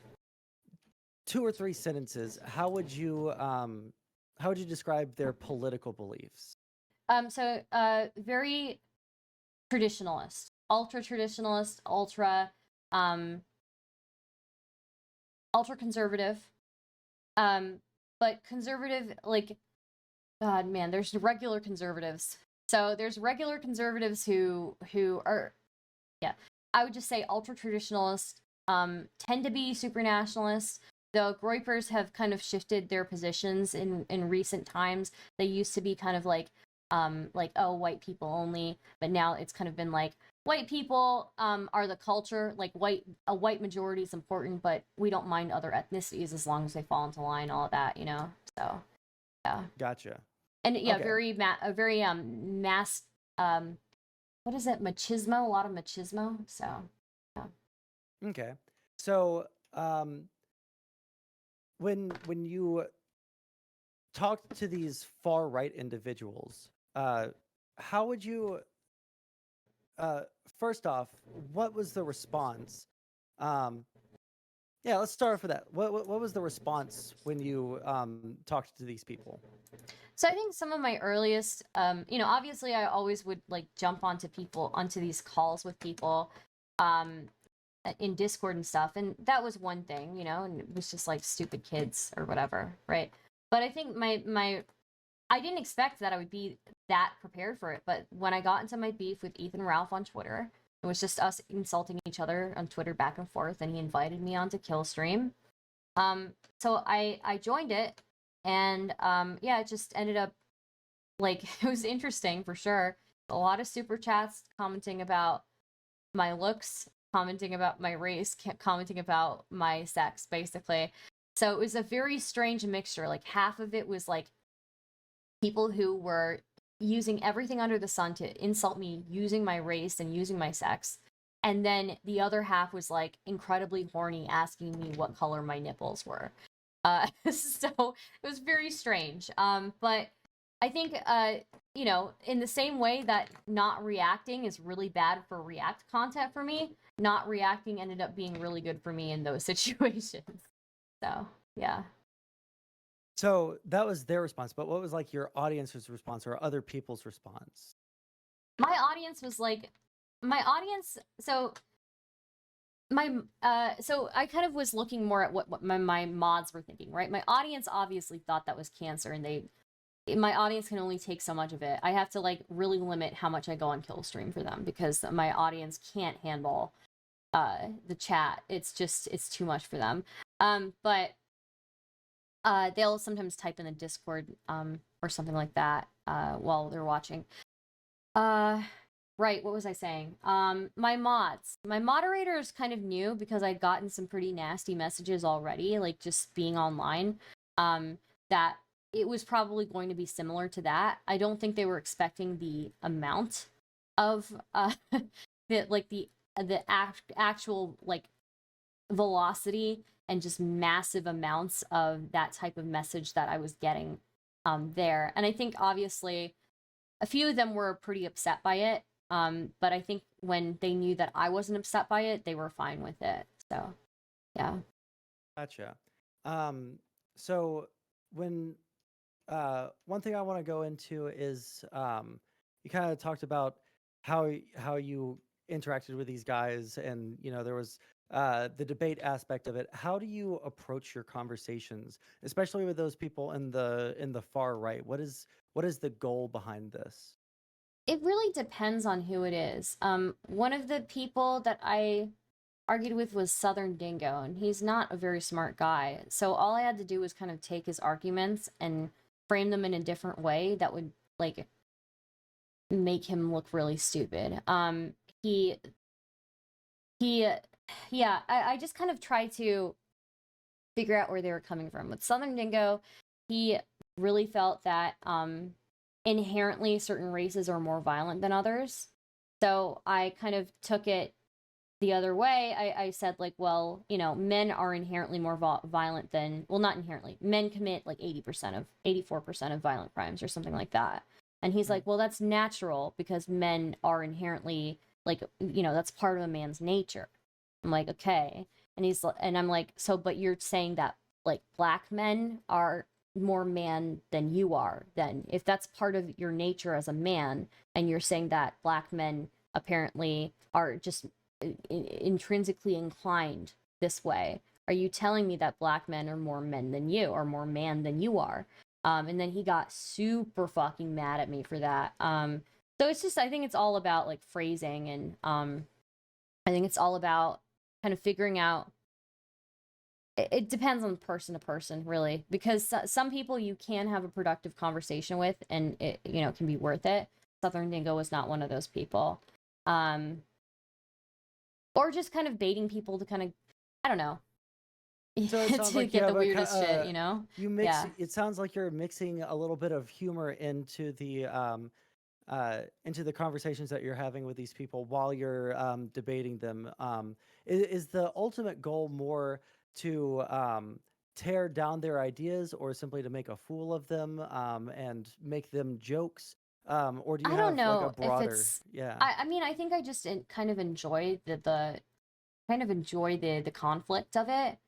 two or three sentences, how would you describe their political beliefs? Very traditionalist, ultra traditionalist, um ultra conservative. Um, but conservative, like, God, man, there's regular conservatives. So there's regular conservatives who are, yeah, I would just say ultra traditionalists. Tend to be super nationalists. The Groypers have kind of shifted their positions in recent times. They used to be kind of like oh, white people only, but now it's kind of been like white people are the culture. Like a white majority is important, but we don't mind other ethnicities as long as they fall into line. All of that, you know. So yeah, Gotcha. and yeah, Okay. very mass what is it, machismo, a lot of machismo. So yeah. Okay. So when you talk to these far right individuals, how would you uh, first off, what was the response? Um, yeah, let's start off with that. What was the response when you talked to these people? So I think some of my earliest, obviously I always would like jump onto these calls with people, um, in Discord and stuff, and that was one thing, and it was just like stupid kids or whatever, right? But I think my I didn't expect that I would be that prepared for it, but when I got into my beef with Ethan Ralph on Twitter, it was just us insulting each other on Twitter back and forth, and he invited me onto Killstream. So I joined it, and yeah, it just ended up like it was interesting for sure. A lot of super chats commenting about my looks, commenting about my race, commenting about my sex, basically. So it was a very strange mixture. Like half of it was like people who were using everything under the sun to insult me using my race and using my sex. And then the other half was like incredibly horny, asking me what color my nipples were. So it was very strange. But I think, in the same way that not reacting is really bad for React content for me, not reacting ended up being really good for me in those situations. So, yeah. So that was their response, but what was like your audience's response or other people's response? My audience was like, my audience, so so I kind of was looking more at what my mods were thinking, right? My audience obviously thought that was cancer, and my audience can only take so much of it. I have to like really limit how much I go on Killstream for them because my audience can't handle the chat. It's too much for them. But they'll sometimes type in the Discord or something like that while they're watching. Right, what was I saying? My mods. My moderator is kind of new because I'd gotten some pretty nasty messages already, like just being online. That it was probably going to be similar to that. I don't think they were expecting the amount of the actual like velocity and just massive amounts of that type of message that I was getting there. And I think obviously a few of them were pretty upset by it. But I think when they knew that I wasn't upset by it, they were fine with it. So, yeah. Gotcha. So when one thing I want to go into is you kind of talked about how you interacted with these guys, and there was the debate aspect of it. How do you approach your conversations, especially with those people in the far right? What is the goal behind this? It really depends on who it is. One of the people that I argued with was Southern Dingo, and he's not a very smart guy. So all I had to do was kind of take his arguments and frame them in a different way that would like make him look really stupid. He yeah, I just kind of tried to figure out where they were coming from. With Southern Dingo, he really felt that inherently certain races are more violent than others. So I kind of took it the other way. I said like, well, men are inherently more violent than, well, not inherently. Men commit like 84% of violent crimes or something like that. And he's like, well, that's natural because men are inherently like, that's part of a man's nature. I'm like, okay. And I'm like, so, but you're saying that like black men are more man than you are, then if that's part of your nature as a man, and you're saying that black men apparently are just intrinsically inclined this way, are you telling me that black men are more men than you, or more man than you are? And then he got super fucking mad at me for that. So it's just, I think it's all about like phrasing, and I think it's all about kind of figuring out. It depends on person to person, really, because some people you can have a productive conversation with, and it can be worth it. Southern Dingo was not one of those people. Or just kind of baiting people to kind of, I don't know, So it sounds to like get the weirdest shit, you mix. Yeah. It sounds like you're mixing a little bit of humor into into the conversations that you're having with these people while you're debating them. Is the ultimate goal more to tear down their ideas, or simply to make a fool of them and make them jokes? Or do you I don't have like a know if broader, it's. yeah? I mean, I think I just kind of enjoy the kind of enjoy the conflict of it.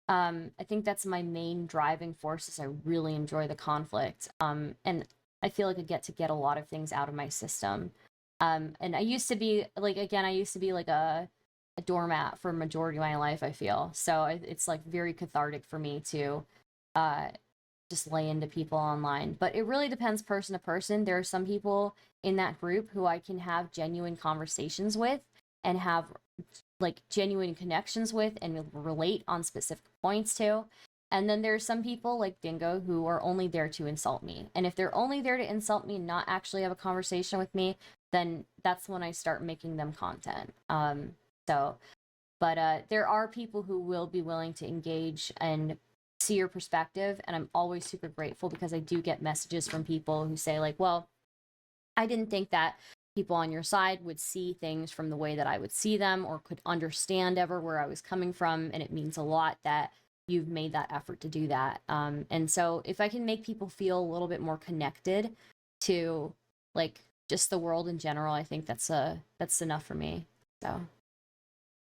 I think that's my main driving force. Is I really enjoy the conflict. And I feel like I get to get a lot of things out of my system. And I used to be like, again, I used to be like a doormat for a majority of my life, I feel. So it's like very cathartic for me to uh just lay into people online. But it really depends person to person. There are some people in that group who I can have genuine conversations with and have like genuine connections with and relate on specific points to. And then there's some people like Dingo who are only there to insult me. And if they're only there to insult me and not actually have a conversation with me, then that's when I start making them content. So, but there are people who will be willing to engage and see your perspective, and I'm always super grateful because I do get messages from people who say like, "Well, I didn't think that people on your side would see things from the way that I would see them or could understand ever where I was coming from," and it means a lot that you've made that effort to do that. And so if I can make people feel a little bit more connected to like just the world in general, I think that's enough for me. So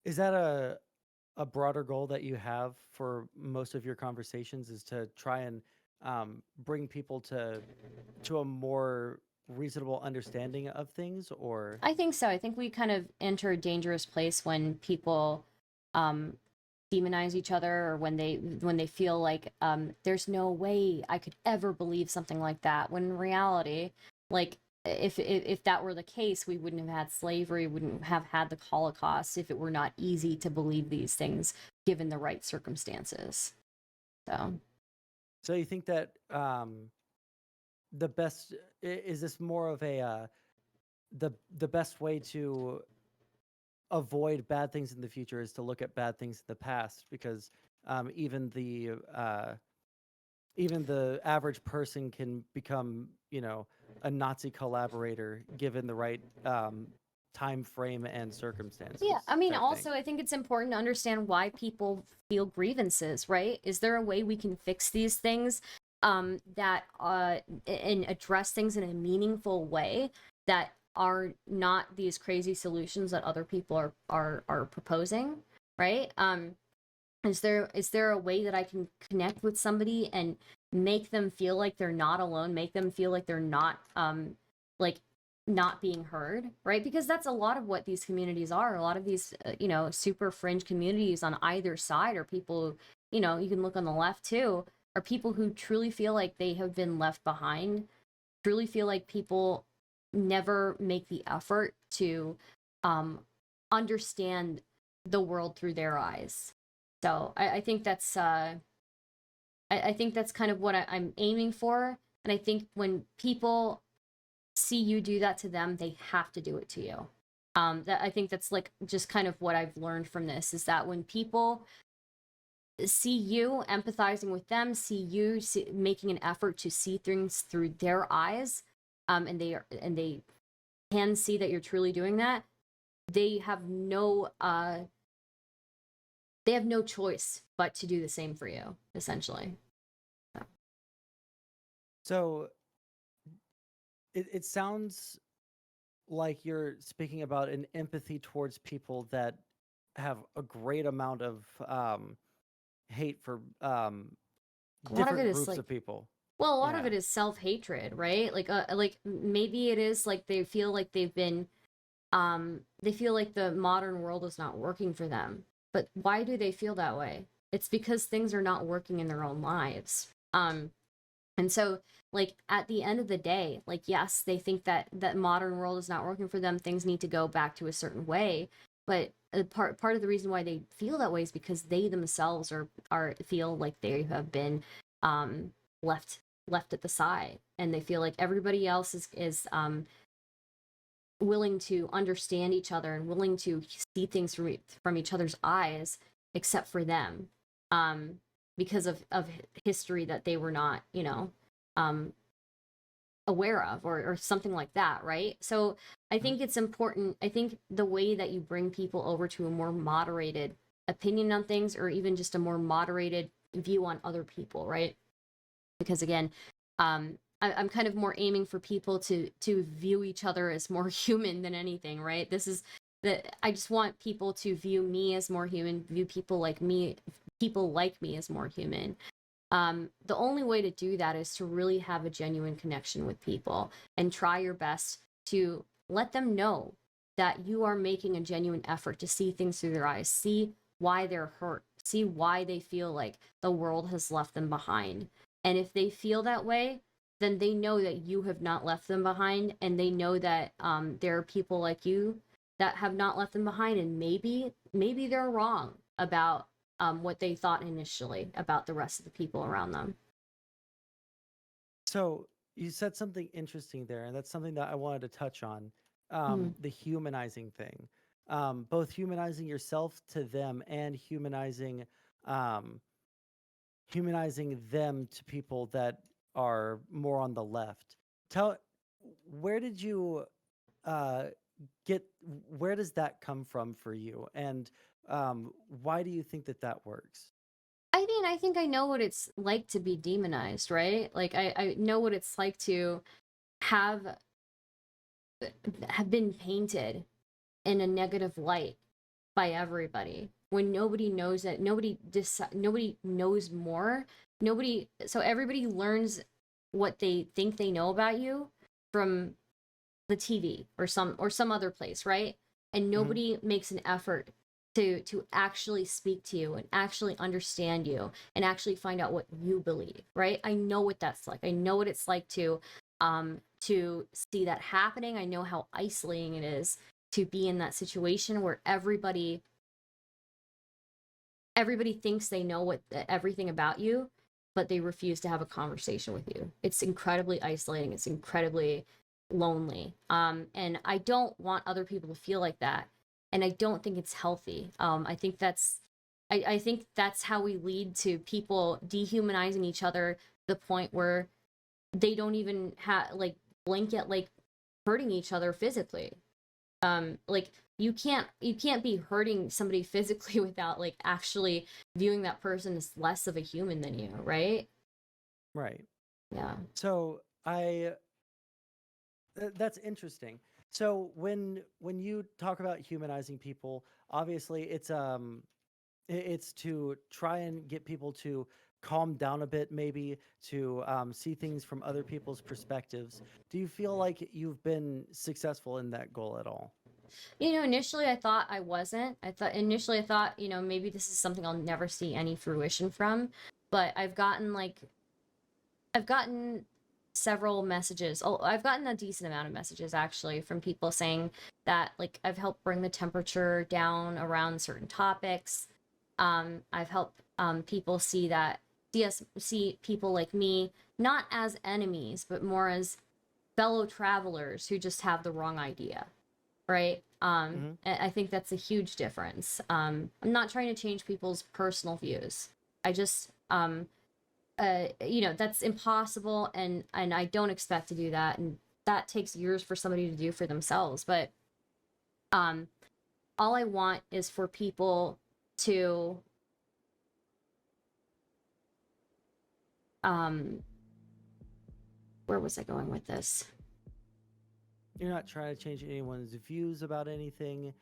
Is that a broader goal that you have for most of your conversations, is to try and bring people to a more reasonable understanding of things, or I think so. I think we kind of enter a dangerous place when people um demonize each other, or when they feel like there's no way I could ever believe something like that, when in reality, like if that were the case, we wouldn't have had slavery, wouldn't have had the Holocaust if it were not easy to believe these things given the right circumstances. So so you think that the best is this more of a the best way to avoid bad things in the future is to look at bad things in the past, because even the average person can become, a Nazi collaborator given the right time frame and yeah, circumstances I mean, type thing. also, I think it's important to understand why people feel grievances, right? Is there a way we can fix these things that and address things in a meaningful way that are not these crazy solutions that other people are proposing, right? Is there a way that I can connect with somebody and make them feel like they're not alone, make them feel like they're not like not being heard, right? Because that's a lot of what these communities are. A lot of these super fringe communities on either side are people, you can look on the left too, are people who truly feel like they have been left behind, truly feel like people never make the effort to um understand the world through their eyes. So I think that's I think that's kind of what I'm aiming for. And I think when people see you do that to them, they have to do it to you. That I think that's like just kind of what I've learned from this, is that when people see you empathizing with them, making an effort to see things through their eyes, and they can see that you're truly doing that, they have no choice but to do the same for you, essentially. So, So it sounds like you're speaking about an empathy towards people that have a great amount of hate for a lot of different it is groups like, of people. well, a lot of Yeah. it is self-hatred, right? Like maybe it is like they feel like they feel like the modern world is not working for them. But why do they feel that way? It's because things are not working in their own lives. And so, like, at the end of the day, like, yes, they think that modern world is not working for them, things need to go back to a certain way. But part of the reason why they feel that way is because they themselves are feel like they have been um left left at the side, and they feel like everybody else is willing to understand each other and willing to see things from each other's eyes, except for them, um because of history that they were not, um aware of, or something like that, right? So I Mhm. think it's important. I think the way that you bring people over to a more moderated opinion on things, or even just a more moderated view on other people, right? Because again, I'm kind of more aiming for people to view each other as more human than anything, right? This is that I just want people to view me as more human, view people like me as more human. The only way to do that is to really have a genuine connection with people and try your best to let them know that you are making a genuine effort to see things through their eyes, see why they're hurt, see why they feel like the world has left them behind. And if they feel that way, then they know that you have not left them behind, and they know that there are people like you that have not left them behind, and maybe they're wrong about what they thought initially about the rest of the people around them. So you said something interesting there, and that's something that I wanted to touch on. Mm. The humanizing thing, both humanizing yourself to them and um, humanizing them to people that are more on the left. Tell, where did you uh, get? Where does that come from for you, and why do you think that that works? I mean, I think I know what it's like to be demonized, right? Like I know what it's like to have have been painted in a negative light by everybody when nobody knows that nobody knows more. Nobody, so everybody learns what they think they know about you from the TV or some other place, right? And Hmm. nobody makes an effort to actually speak to you and actually understand you and actually find out what you believe, right? I know what that's like. I know what it's like to see that happening. I know how isolating it is to be in that situation where everybody thinks they know what everything about you, but they refuse to have a conversation with you. It's incredibly isolating. It's incredibly lonely. And I don't want other people to feel like that. And I don't think it's healthy. I think that's how we lead to people dehumanizing each other to the point where they don't even have like blink at like hurting each other physically. Like you can't be hurting somebody physically without like actually viewing that person as less of a human than you, right? Right. Yeah. So that's interesting. So when you talk about humanizing people, obviously it's to try and get people to calm down a bit, maybe to see things from other people's perspectives. Do you feel like you've been successful in that goal at all? Initially I thought I wasn't. I thought, maybe this is something I'll never see any fruition from, but I've gotten several messages. Oh, I've gotten a decent amount of messages actually from people saying that like I've helped bring the temperature down around certain topics. I've helped people see people like me not as enemies, but more as fellow travelers who just have the wrong idea, right? Hmm. I think that's a huge difference. I'm not trying to change people's personal views. I just that's impossible, and I don't expect to do that, and that takes years for somebody to do for themselves. But um all I want is for people to um where was I going with this? You're not trying to change anyone's views about anything.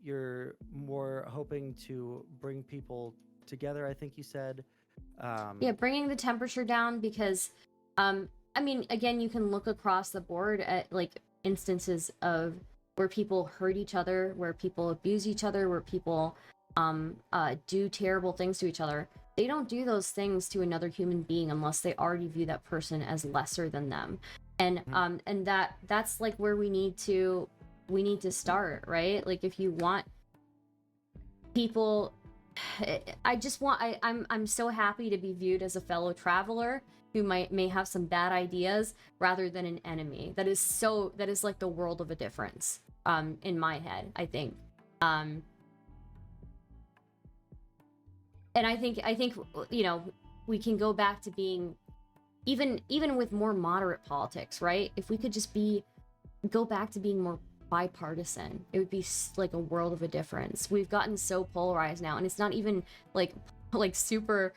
You're more hoping to bring people together, I think you said. Yeah, Um, bringing the temperature down, because I mean, again, you can look across the board at like instances of where people hurt each other, where people abuse each other, where people do terrible things to each other. They don't do those things to another human being unless they already view that person as lesser than them. mhm. And that's like where we need to start, right? Like if you want people, I just want I'm so happy to be viewed as a fellow traveler who may have some bad ideas rather than an enemy. That is like the world of a difference in my head, I think. Um and I think we can go back to being even with more moderate politics, right? If we could just go back to being more bipartisan, it would be like a world of a difference. We've gotten so polarized now, and it's not even like like super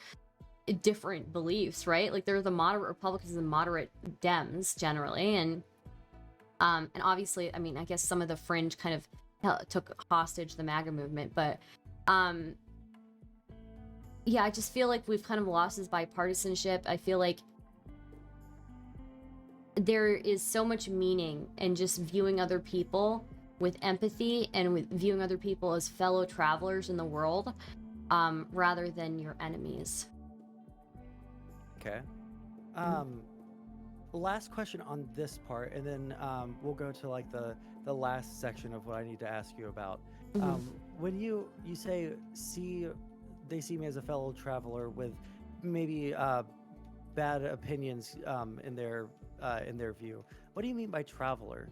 different beliefs, right? Like there are the moderate Republicans and moderate Dems generally, and obviously, I mean, I guess some of the fringe kind of took hostage the MAGA movement, but yeah, I just feel like we've kind of lost this bipartisanship. I feel like there is so much meaning in just viewing other people with empathy and with viewing other people as fellow travelers in the world, rather than your enemies. Okay. Last question on this part, and then we'll go to like the last section of what I need to ask you about. When you say they see me as a fellow traveler with maybe bad opinions in their view, what do you mean by traveler?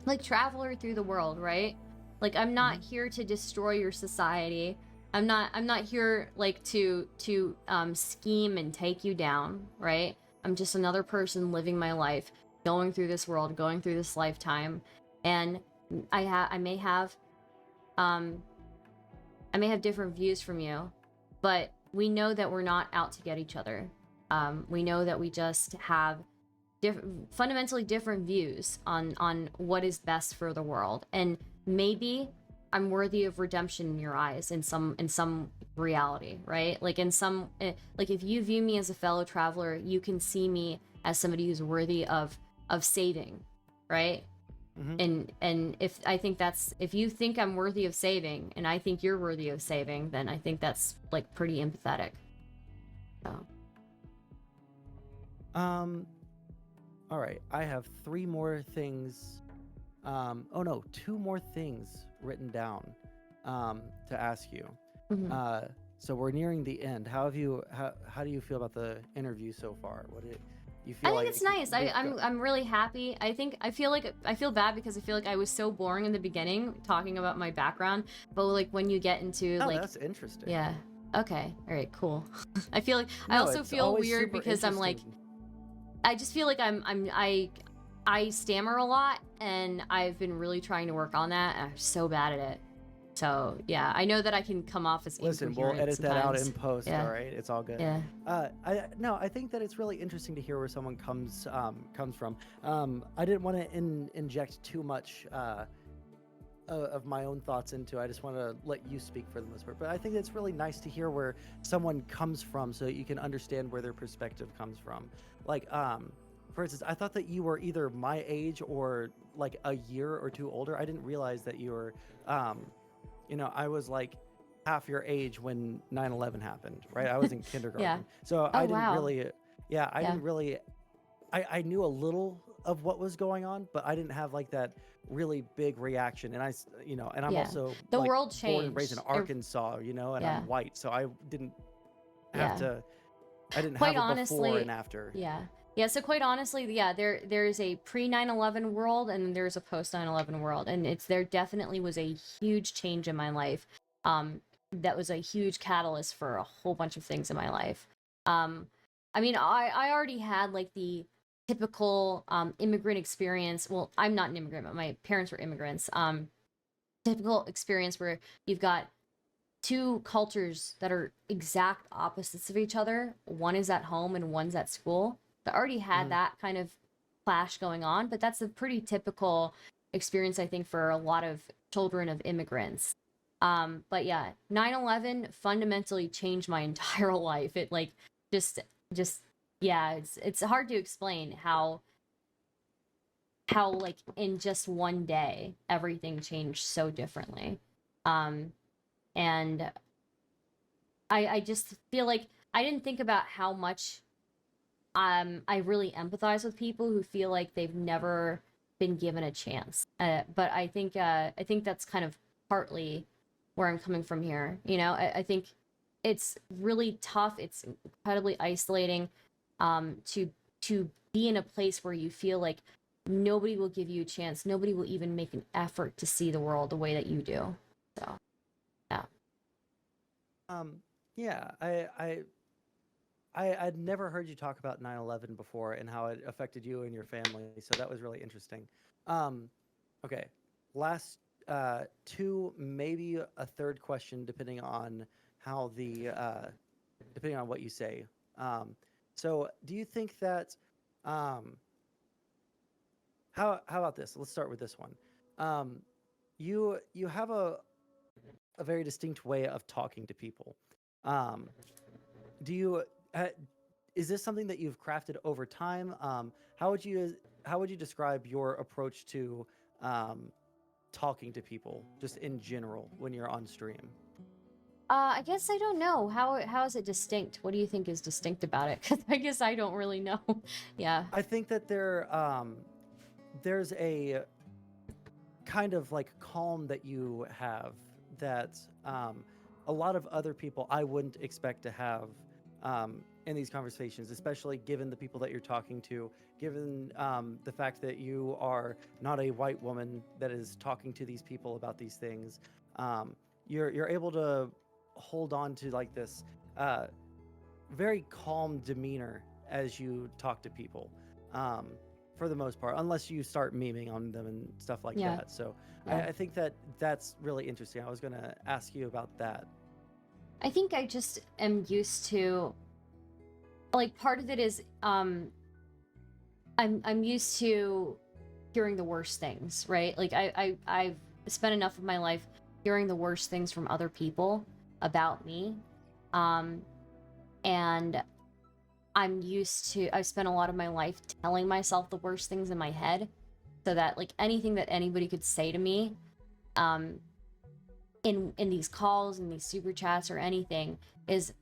Like traveler through the world, right? Like I'm not here to destroy your society. I'm not here like to scheme and take you down, right? I'm just another person living my life, going through this world, going through this lifetime, and I may have different views from you, but we know that we're not out to get each other. We know that we just have fundamentally different views on what is best for the world, and maybe I'm worthy of redemption in your eyes in some reality, right? Like like if you view me as a fellow traveler, you can see me as somebody who's worthy of saving, right? And if you think I'm worthy of saving and I think you're worthy of saving, then I think that's like pretty empathetic. So. All right, I have 3 more things. Oh no, 2 more things written down to ask you. So we're nearing the end. How do you feel about the interview so far? What do you feel? I think it's nice. I'm really happy. I feel bad because I feel like I was so boring in the beginning talking about my background, but like when you get into that's interesting. Yeah. Okay. All right. Cool. I feel like I also feel weird because I'm like, I just feel like I stammer a lot, and I've been really trying to work on that, and I'm so bad at it. So yeah, I know that I can come off as Listen, we'll edit that out in post. Yeah. All right, it's all good. Yeah. I think that it's really interesting to hear where someone comes from. I didn't want to inject too much of my own thoughts into. I just want to let you speak for the most part. But I think it's really nice to hear where someone comes from, so that you can understand where their perspective comes from. Like, for instance, I thought that you were either my age or like a year or 2 older. I didn't realize that you were, I was like half your age when 9/11 happened, right? I was in kindergarten. Yeah. So I didn't really, didn't really, I knew a little of what was going on, but I didn't have like that really big reaction. And I'm also the like, world changed. born and raised in Arkansas, and I'm white. So I didn't have I didn't quite have a honestly, before and after. Yeah, so quite honestly, there's a pre 9/11 world and there's a post 9/11 world, and there definitely was a huge change in my life. That was a huge catalyst for a whole bunch of things in my life. I mean, I already had like the typical immigrant experience. Well, I'm not an immigrant, but my parents were immigrants. Typical experience where you've got 2 cultures that are exact opposites of each other. One is at home and one's at school. I already had that kind of clash going on, but that's a pretty typical experience, I think, for a lot of children of immigrants. But yeah, 9/11 fundamentally changed my entire life. It like just it's hard to explain how like in just one day everything changed so differently. And I just feel like I didn't think about how much I really empathize with people who feel like they've never been given a chance. But I think that's kind of partly where I'm coming from here. I think it's really tough. It's incredibly isolating to be in a place where you feel like nobody will give you a chance. Nobody will even make an effort to see the world the way that you do. So, yeah. Yeah, I'd never heard you talk about 9/11 before and how it affected you and your family, so that was really interesting. Um, okay, last two, maybe a third question, how the depending on what you say. Um, so, do you think that um, how about this? Let's start with this one. Um, you have a very distinct way of talking to people. Um, do you uh, is this something that you've crafted over time? How would you describe your approach to um, talking to people just in general when you're on stream? I guess I don't know. How is it distinct? What do you think is distinct about it? 'Cause I guess I don't really know. Yeah. I think that there's a kind of like calm that you have that a lot of other people I wouldn't expect to have in these conversations, especially given the people that you're talking to, given the fact that you are not a white woman that is talking to these people about these things. You're able to hold on to like this uh, very calm demeanor as you talk to people. Um, for the most part, unless you start memeing on them and stuff like Yeah. that. So Yeah. I think that that's really interesting. I was going to ask you about that. I think I just am used to, like, part of it is I'm used to hearing the worst things, right? Like I've spent enough of my life hearing the worst things from other people about me. Um and I've spent a lot of my life telling myself the worst things in my head, so that like anything that anybody could say to me um in these calls and these super chats or anything is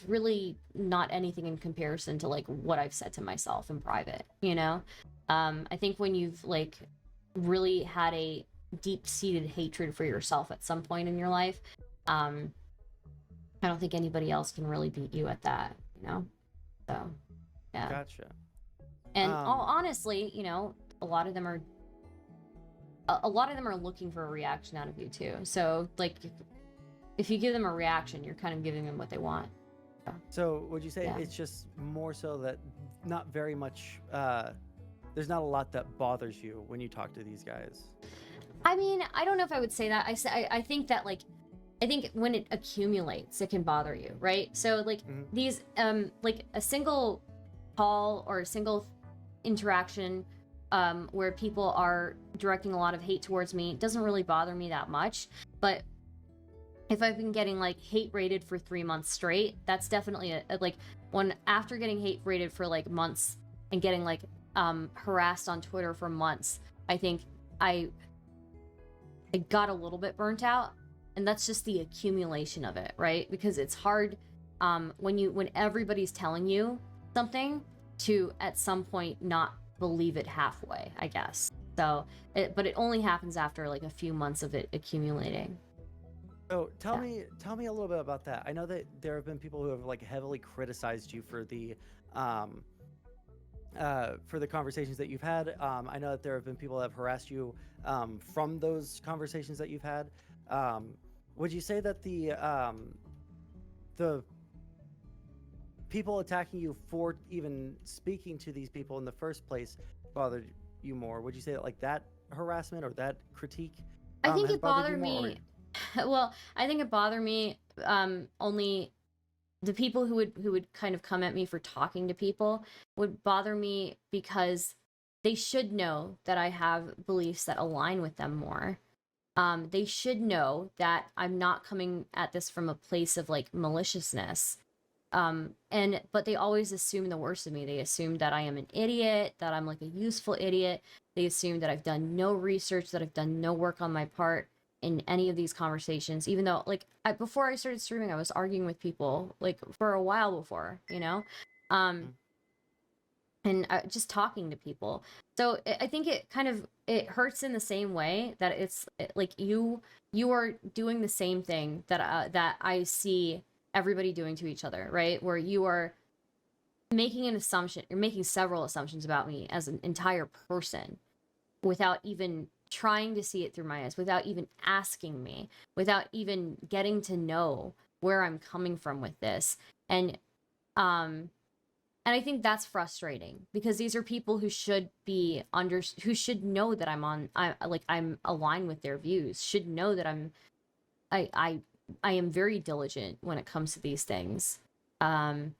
really not anything in comparison to like what I've said to myself in private, you know? I think when you've like really had a deep-seated hatred for yourself at some point in your life, um, I don't think anybody else can really beat you at that, you know? So, yeah. Gotcha. And all Um, honestly, you know, a lot of them are a lot of them are looking for a reaction out of you too. So, like if you give them a reaction, you're kind of giving them what they want. So, so would you say yeah. it's just more so that not very much, there's not a lot that bothers you when you talk to these guys? I mean, I don't know if I would say that. I think that like I think when it accumulates, it can bother you, right? So like Hmm. these like a single call or a single interaction where people are directing a lot of hate towards me doesn't really bother me that much. But if I've been getting like hate rated for 3 months straight, that's definitely like when after getting hate rated for like months and getting like harassed on Twitter for months, I think I I got a little bit burnt out, and that's just the accumulation of it, right? Because it's hard when everybody's telling you something to at some point not believe it halfway, I guess. So, but it only happens after like a few months of it accumulating. So Yeah. tell me a little bit about that. I know that there have been people who have like heavily criticized you um, for the conversations that you've had. I know that there have been people that have harassed you from those conversations that you've had. Um, would you say that the people attacking you for even speaking to these people in the first place bothered you more? Would you say that like that harassment or that critique I think has it bothered you bothered more? Or me. Well, I think it bothered me only the people who would kind of come at me for talking to people would bother me because they should know that I have beliefs that align with them more. They should know that I'm not coming at this from a place of like maliciousness. And but they always assume the worst of me. They assume that I am an idiot, that I'm like a useful idiot. They assume that I've done no research, that I've done no work on my part in any of these conversations, even though like before I started streaming I was arguing with people like for a while before, you know. um Mhm. and just talking to people. So I think it kind of it hurts in the same way that like you are doing the same thing that I see everybody doing to each other, right? Where you are making an assumption, you're making several assumptions about me as an entire person without even trying to see it through my eyes, without even asking me, without even getting to know where I'm coming from with this. And Um, and I think that's frustrating because these are people who should be who should know that I'm aligned with their views, should know that I I I am very diligent when it comes to these things. Um,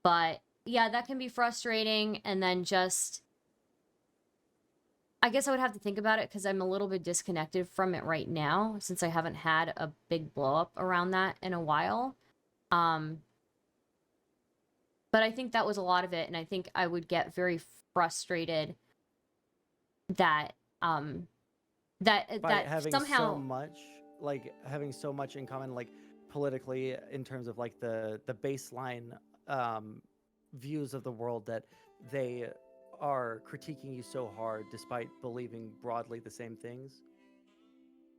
but yeah, that can be frustrating. And then just, I guess I would have to think about it because I'm a little bit disconnected from it right now since I haven't had a big blow up around that in a while. Um, but I think that was a lot of it, and I think I would get very frustrated that By that having so somehow. much, like having so much in common, like politically, in terms of like the baseline um, views of the world, that they are critiquing you so hard despite believing broadly the same things.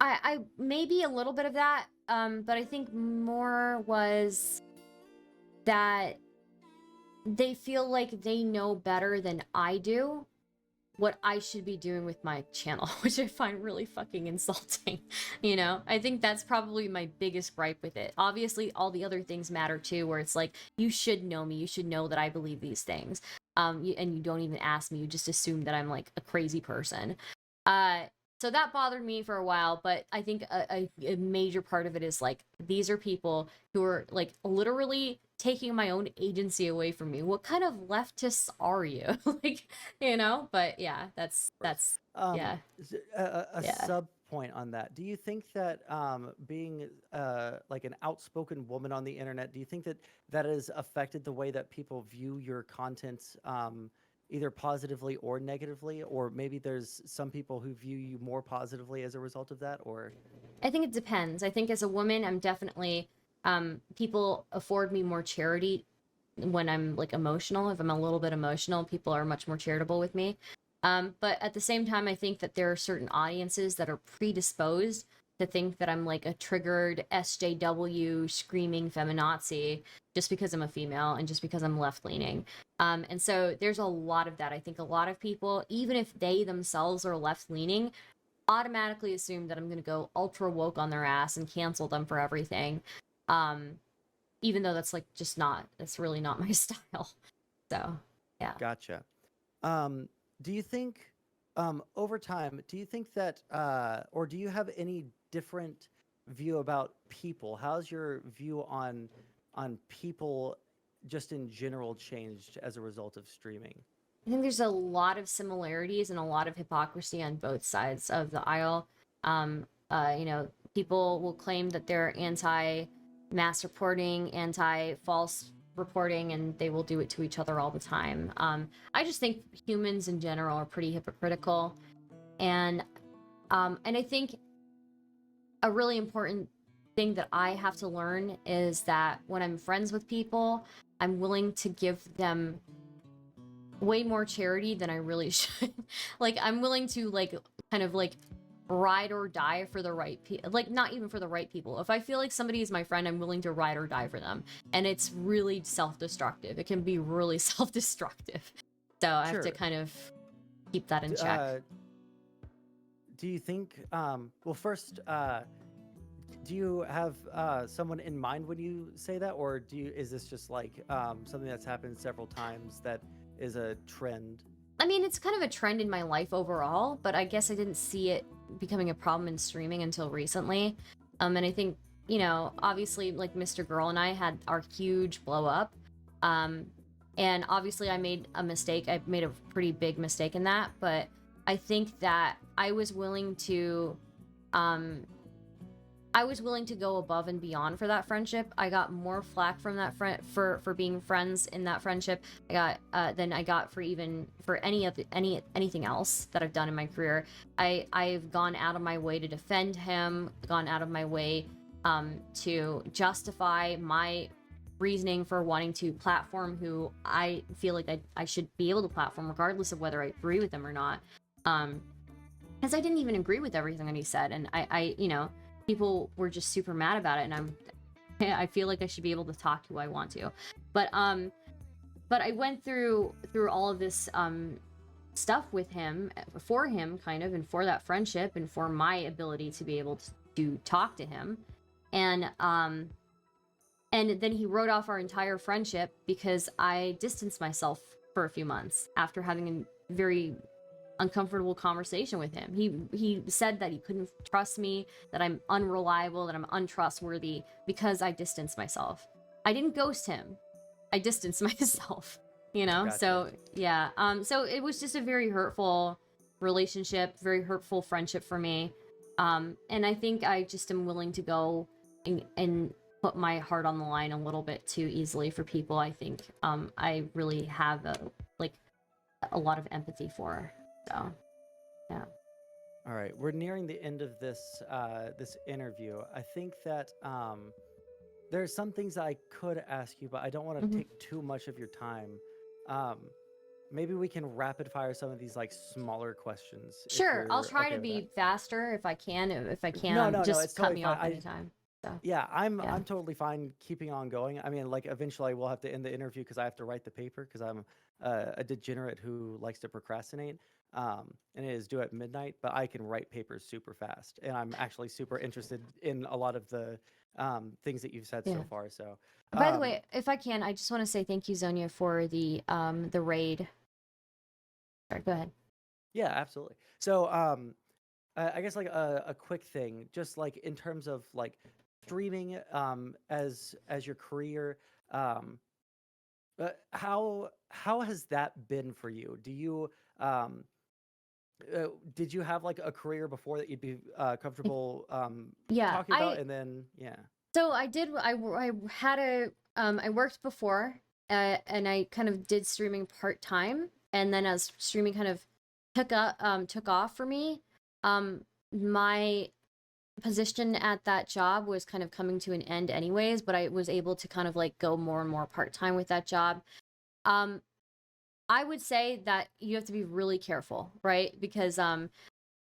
I maybe a little bit of that, but I think more was that they feel like they know better than I do what I should be doing with my channel, which I find really fucking insulting. You know, I think that's probably my biggest gripe with it. Obviously, all the other things matter too, where it's like, you should know me, you should know that I believe these things. And you don't even ask me, you just assume that I'm like a crazy person. Uh, so that bothered me for a while, but I think a major part of it is like, these are people who are like literally taking my own agency away from me. What kind of leftists are you? Like, you know? But yeah, that's Um, yeah, a yeah. sub point on that. Do you think that being like an outspoken woman on the internet, do you think that that has affected the way that people view your content, either positively or negatively? Or maybe there's some people who view you more positively as a result of that? Or I think it depends. I think as a woman, I'm definitely people afford me more charity when I'm like emotional. If I'm a little bit emotional, people are much more charitable with me. But at the same time, I think that there are certain audiences that are predisposed to think that I'm like a triggered SJW screaming feminazi just because I'm a female and just because I'm left leaning. And so there's a lot of that. I think a lot of people, even if they themselves are left leaning, automatically assume that I'm going to go ultra woke on their ass and cancel them for everything. Um, Even though that's like just not, that's really not my style. So, yeah. gotcha. Um, do you think, over time, do you think that, or do you have any different view about people? How's your view on people just in general changed as a result of streaming? I think there's a lot of similarities and a lot of hypocrisy on both sides of the aisle. You know, people will claim that they're anti mass reporting, anti false reporting, and they will do it to each other all the time. I just think humans in general are pretty hypocritical, and and I think a really important thing that I have to learn is that when I'm friends with people, I'm willing to give them way more charity than I really should. Like, I'm willing to like kind of like ride or die for the right people. Like, not even for the right people. If I feel like somebody is my friend, I'm willing to ride or die for them. And it's really self-destructive. It can be really self-destructive. So I have to Sure. kind of keep that in D- check. Uh, do you think? Well, first, do you have someone in mind when you say that, or do you? Is this just like something that's happened several times that is a trend? I mean, it's kind of a trend in my life overall, but I guess I didn't see it becoming a problem in streaming until recently. And I think, you know, obviously, like Mr. Girl and I had our huge blow up. Um, and obviously, I made a mistake. I made a pretty big mistake in that, but I think that um, I was willing to go above and beyond for that friendship. I got more flack from that friend for being friends in that friendship. I got than I got for even for anything else that I've done in my career. I've gone out of my way to defend him, gone out of my way to justify my reasoning for wanting to platform who I feel like I should be able to platform regardless of whether I agree with them or not. Um, because I didn't even agree with everything that he said, and I you know, people were just super mad about it, and I feel like I should be able to talk to who I want to, but I went through all of this stuff with him, for him, kind of, and for that friendship, and for my ability to be able to talk to him, and And then he wrote off our entire friendship because I distanced myself for a few months after having a very uncomfortable conversation with him. He said that he couldn't trust me, that I'm unreliable, that I'm untrustworthy because I distanced myself. I didn't ghost him. I distanced myself, you know? Gotcha. So, yeah. So it was just a very hurtful relationship, very hurtful friendship for me. And I think I just am willing to go and put my heart on the line a little bit too easily for people. I think I really have a lot of empathy for. So, yeah. All right, we're nearing the end of this interview. I think that there are some things I could ask you, but I don't want to Mhm. take too much of your time. Um, Maybe we can rapid fire some of these like smaller questions if Sure, I'll you're try okay to with that. be faster if I can. If I No, can, no, no, it's just cut totally me fine. off anytime. So, Yeah, yeah. I'm totally fine keeping on going. I mean, like eventually we'll have to end the interview because I have to write the paper because I'm a degenerate who likes to procrastinate. And it is due at midnight, but I can write papers super fast, and I'm actually super interested in a lot of the things that you've said Yeah. so far. So, By the um, way, if I can, I just want to say thank you, Zonia, for the raid. Sorry, go ahead. yeah, absolutely. So, I guess like a quick thing, just like in terms of like streaming as your career. Um, how has that been for you? Do you um did you have like a career before that you'd be comfortable Yeah, talking about? And then yeah. so I did. I had a I worked before, and I kind of did streaming part time, and then as streaming kind of took off for me, my position at that job was kind of coming to an end anyways, but I was able to kind of like go more and more part time with that job. Um, I would say that you have to be really careful, right? Because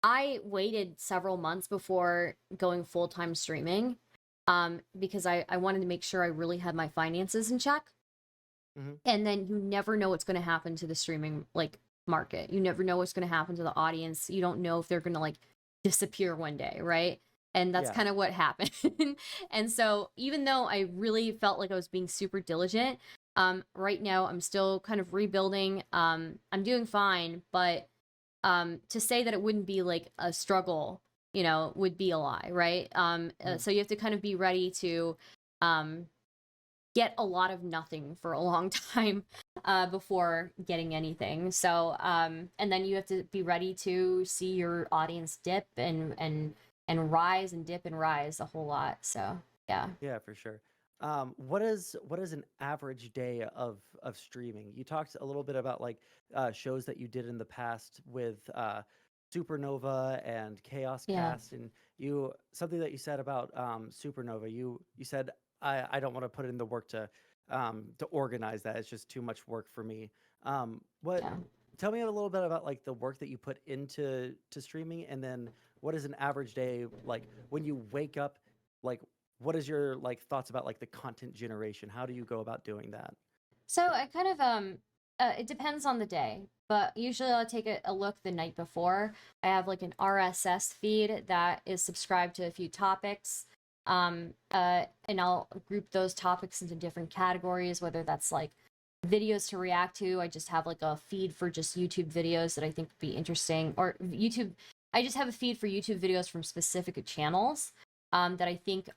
I waited several months before going full time streaming, because I wanted to make sure I really had my finances in check. Hmm. And then you never know what's going to happen to the streaming like market. You never know what's going to happen to the audience. You don't know if they're going to like disappear one day, right? And that's Yeah. kind of what happened. And so even though I really felt like I was being super diligent, right now I'm still kind of rebuilding. I'm doing fine, but to say that it wouldn't be like a struggle, would be a lie, right? Mhm. So you have to kind of be ready to um get a lot of nothing for a long time before getting anything. So and then you have to be ready to see your audience dip and rise and dip and rise a whole lot. So yeah. Yeah, for sure. What is an average day of streaming? You talked a little bit about like shows that you did in the past with Supernova and Chaos Yeah. Cast, and you something that you said about Supernova. You said I don't want to put in the work to organize that. It's just too much work for me. What? Yeah. Tell me a little bit about like the work that you put into to streaming, and then what is an average day like when you wake up? Like what is your like thoughts about like the content generation? How do you go about doing that? So I kind of it depends on the day, but usually I'll take a look the night before. I have like an RSS feed that is subscribed to a few topics. And I'll group those topics into different categories, whether that's like videos to react to. I just have like a feed for just YouTube videos that I think would be interesting, or YouTube. I just have a feed for YouTube videos from specific channels that I think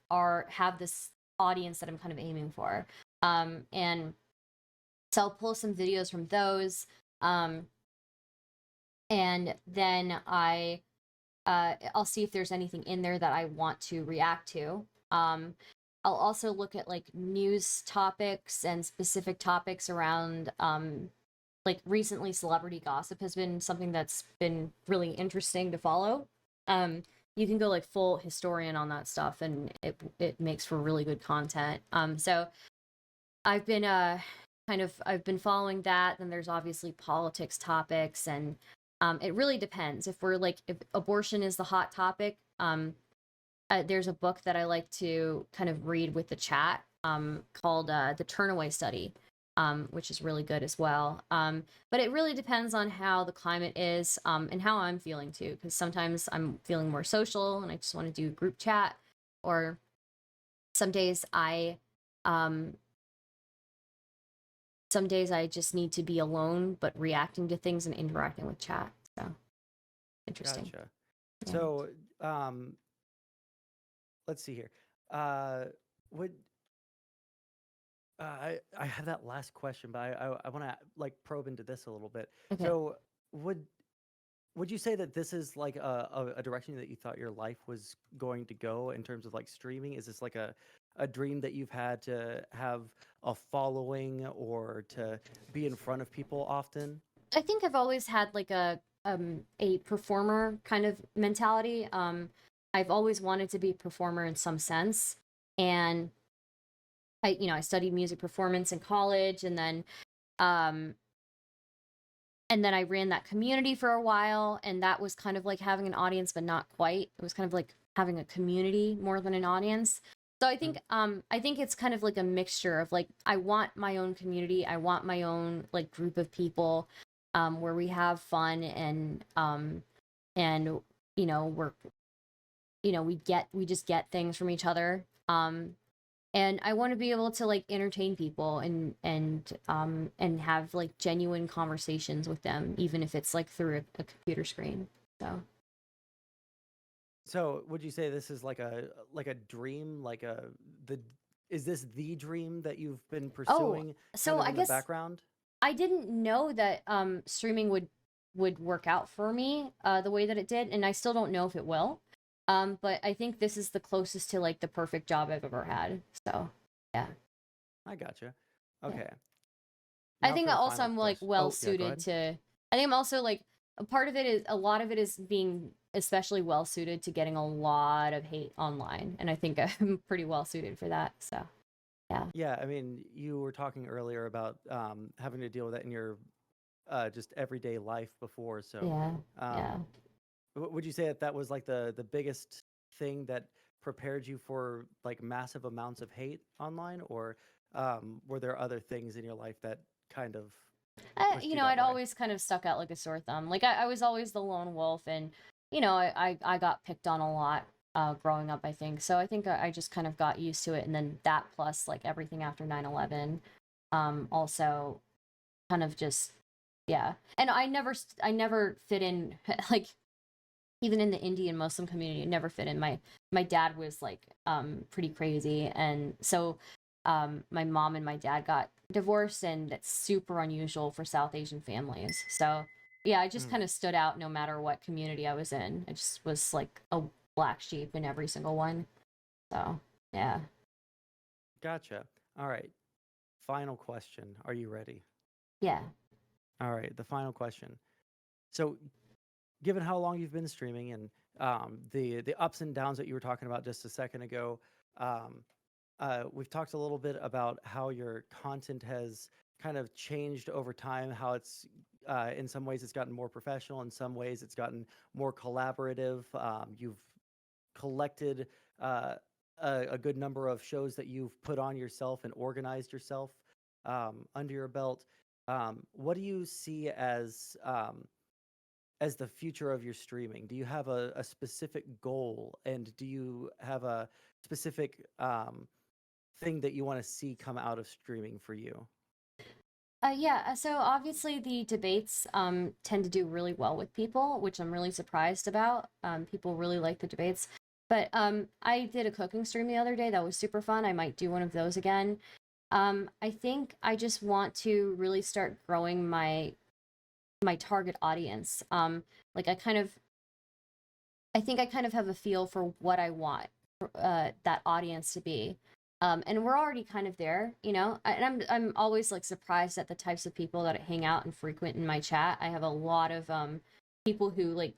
have this audience that I'm kind of aiming for. And so I'll pull some videos from those. And then I'll see if there's anything in there that I want to react to. I'll also look at like news topics and specific topics around like recently celebrity gossip has been something that's been really interesting to follow. You can go like full historian on that stuff and it makes for really good content. So I've been I've been following that. Then there's obviously politics topics, and it really depends. If abortion is the hot topic, there's a book that I like to kind of read with the chat called The Turnaway Study, which is really good as well. But it really depends on how the climate is and how I'm feeling too, because sometimes I'm feeling more social and I just want to do group chat, or some days I Um, some days I just need to be alone, but reacting to things and interacting with chat. So interesting. Gotcha. Yeah. So, um, let's see here. Uh, would I have that last question, but I want to like probe into this a little bit. Okay. So, would would you say that this is like a direction that you thought your life was going to go in terms of like streaming? Is this like a dream that you've had to have a following or to be in front of people often? I think I've always had like a performer kind of mentality. I've always wanted to be a performer in some sense, and I studied music performance in college, um and then I ran that community for a while, and that was kind of like having an audience, but not quite. It was kind of like having a community more than an audience. So I think it's kind of like a mixture of like I want my own community, I want my own like group of people, where we have fun and we're we just get things from each other. And I want to be able to like entertain people and have like genuine conversations with them, even if it's like through a computer screen. So So, would you say this is like a dream, like a the is this the dream that you've been oh, pursuing kind so of I in the guess background? I didn't know that streaming would work out for me the way that it did, and I still don't know if it will. But I think this is the closest to like the perfect job I've ever had. So yeah. I gotcha. Yeah. Okay. I Now think for the also final I'm like question. well Oh, yeah, go suited ahead. to. I think I'm also like a part of it is a lot of it is being especially well suited to getting a lot of hate online, and I think I'm pretty well suited for that. So yeah, Yeah, I mean, you were talking earlier about having to deal with that in your just everyday life before. So, yeah, yeah. um, would you say that that was like the biggest thing that prepared you for like massive amounts of hate online, or were there other things in your life that kind of pushed you that I'd way? always kind of stuck out like a sore thumb. Like I was always the lone wolf, and I got picked on a lot growing up. I think so. I think I just kind of got used to it, and then that plus like everything after 9/11, also kind of just yeah. And I never fit in like even in the Indian Muslim community, I never fit in. My dad was like pretty crazy, and so my mom and my dad got divorced, and that's super unusual for South Asian families. So yeah, I just Mm, kind of stood out no matter what community I was in. I just was like a black sheep in every single one. So yeah, gotcha. All right. Final question. Are you ready? yeah. All right. The final question. So, given how long you've been streaming and the ups and downs that you were talking about just a second ago, um, we've talked a little bit about how your content has kind of changed over time. How it's in some ways it's gotten more professional, in some ways it's gotten more collaborative. You've collected a good number of shows that you've put on yourself and organized yourself under your belt. What do you see as the future of your streaming? Do you have a specific goal, and do you have a specific thing that you want to see come out of streaming for you? Yeah, so obviously the debates tend to do really well with people, which I'm really surprised about. People really like the debates. But I did a cooking stream the other day that was super fun. I might do one of those again. I think I just want to really start growing my target audience. Like I think I kind of have a feel for what I want that audience to be. And we're already kind of there, and I'm always like surprised at the types of people that hang out and frequent in my chat. I have a lot of people who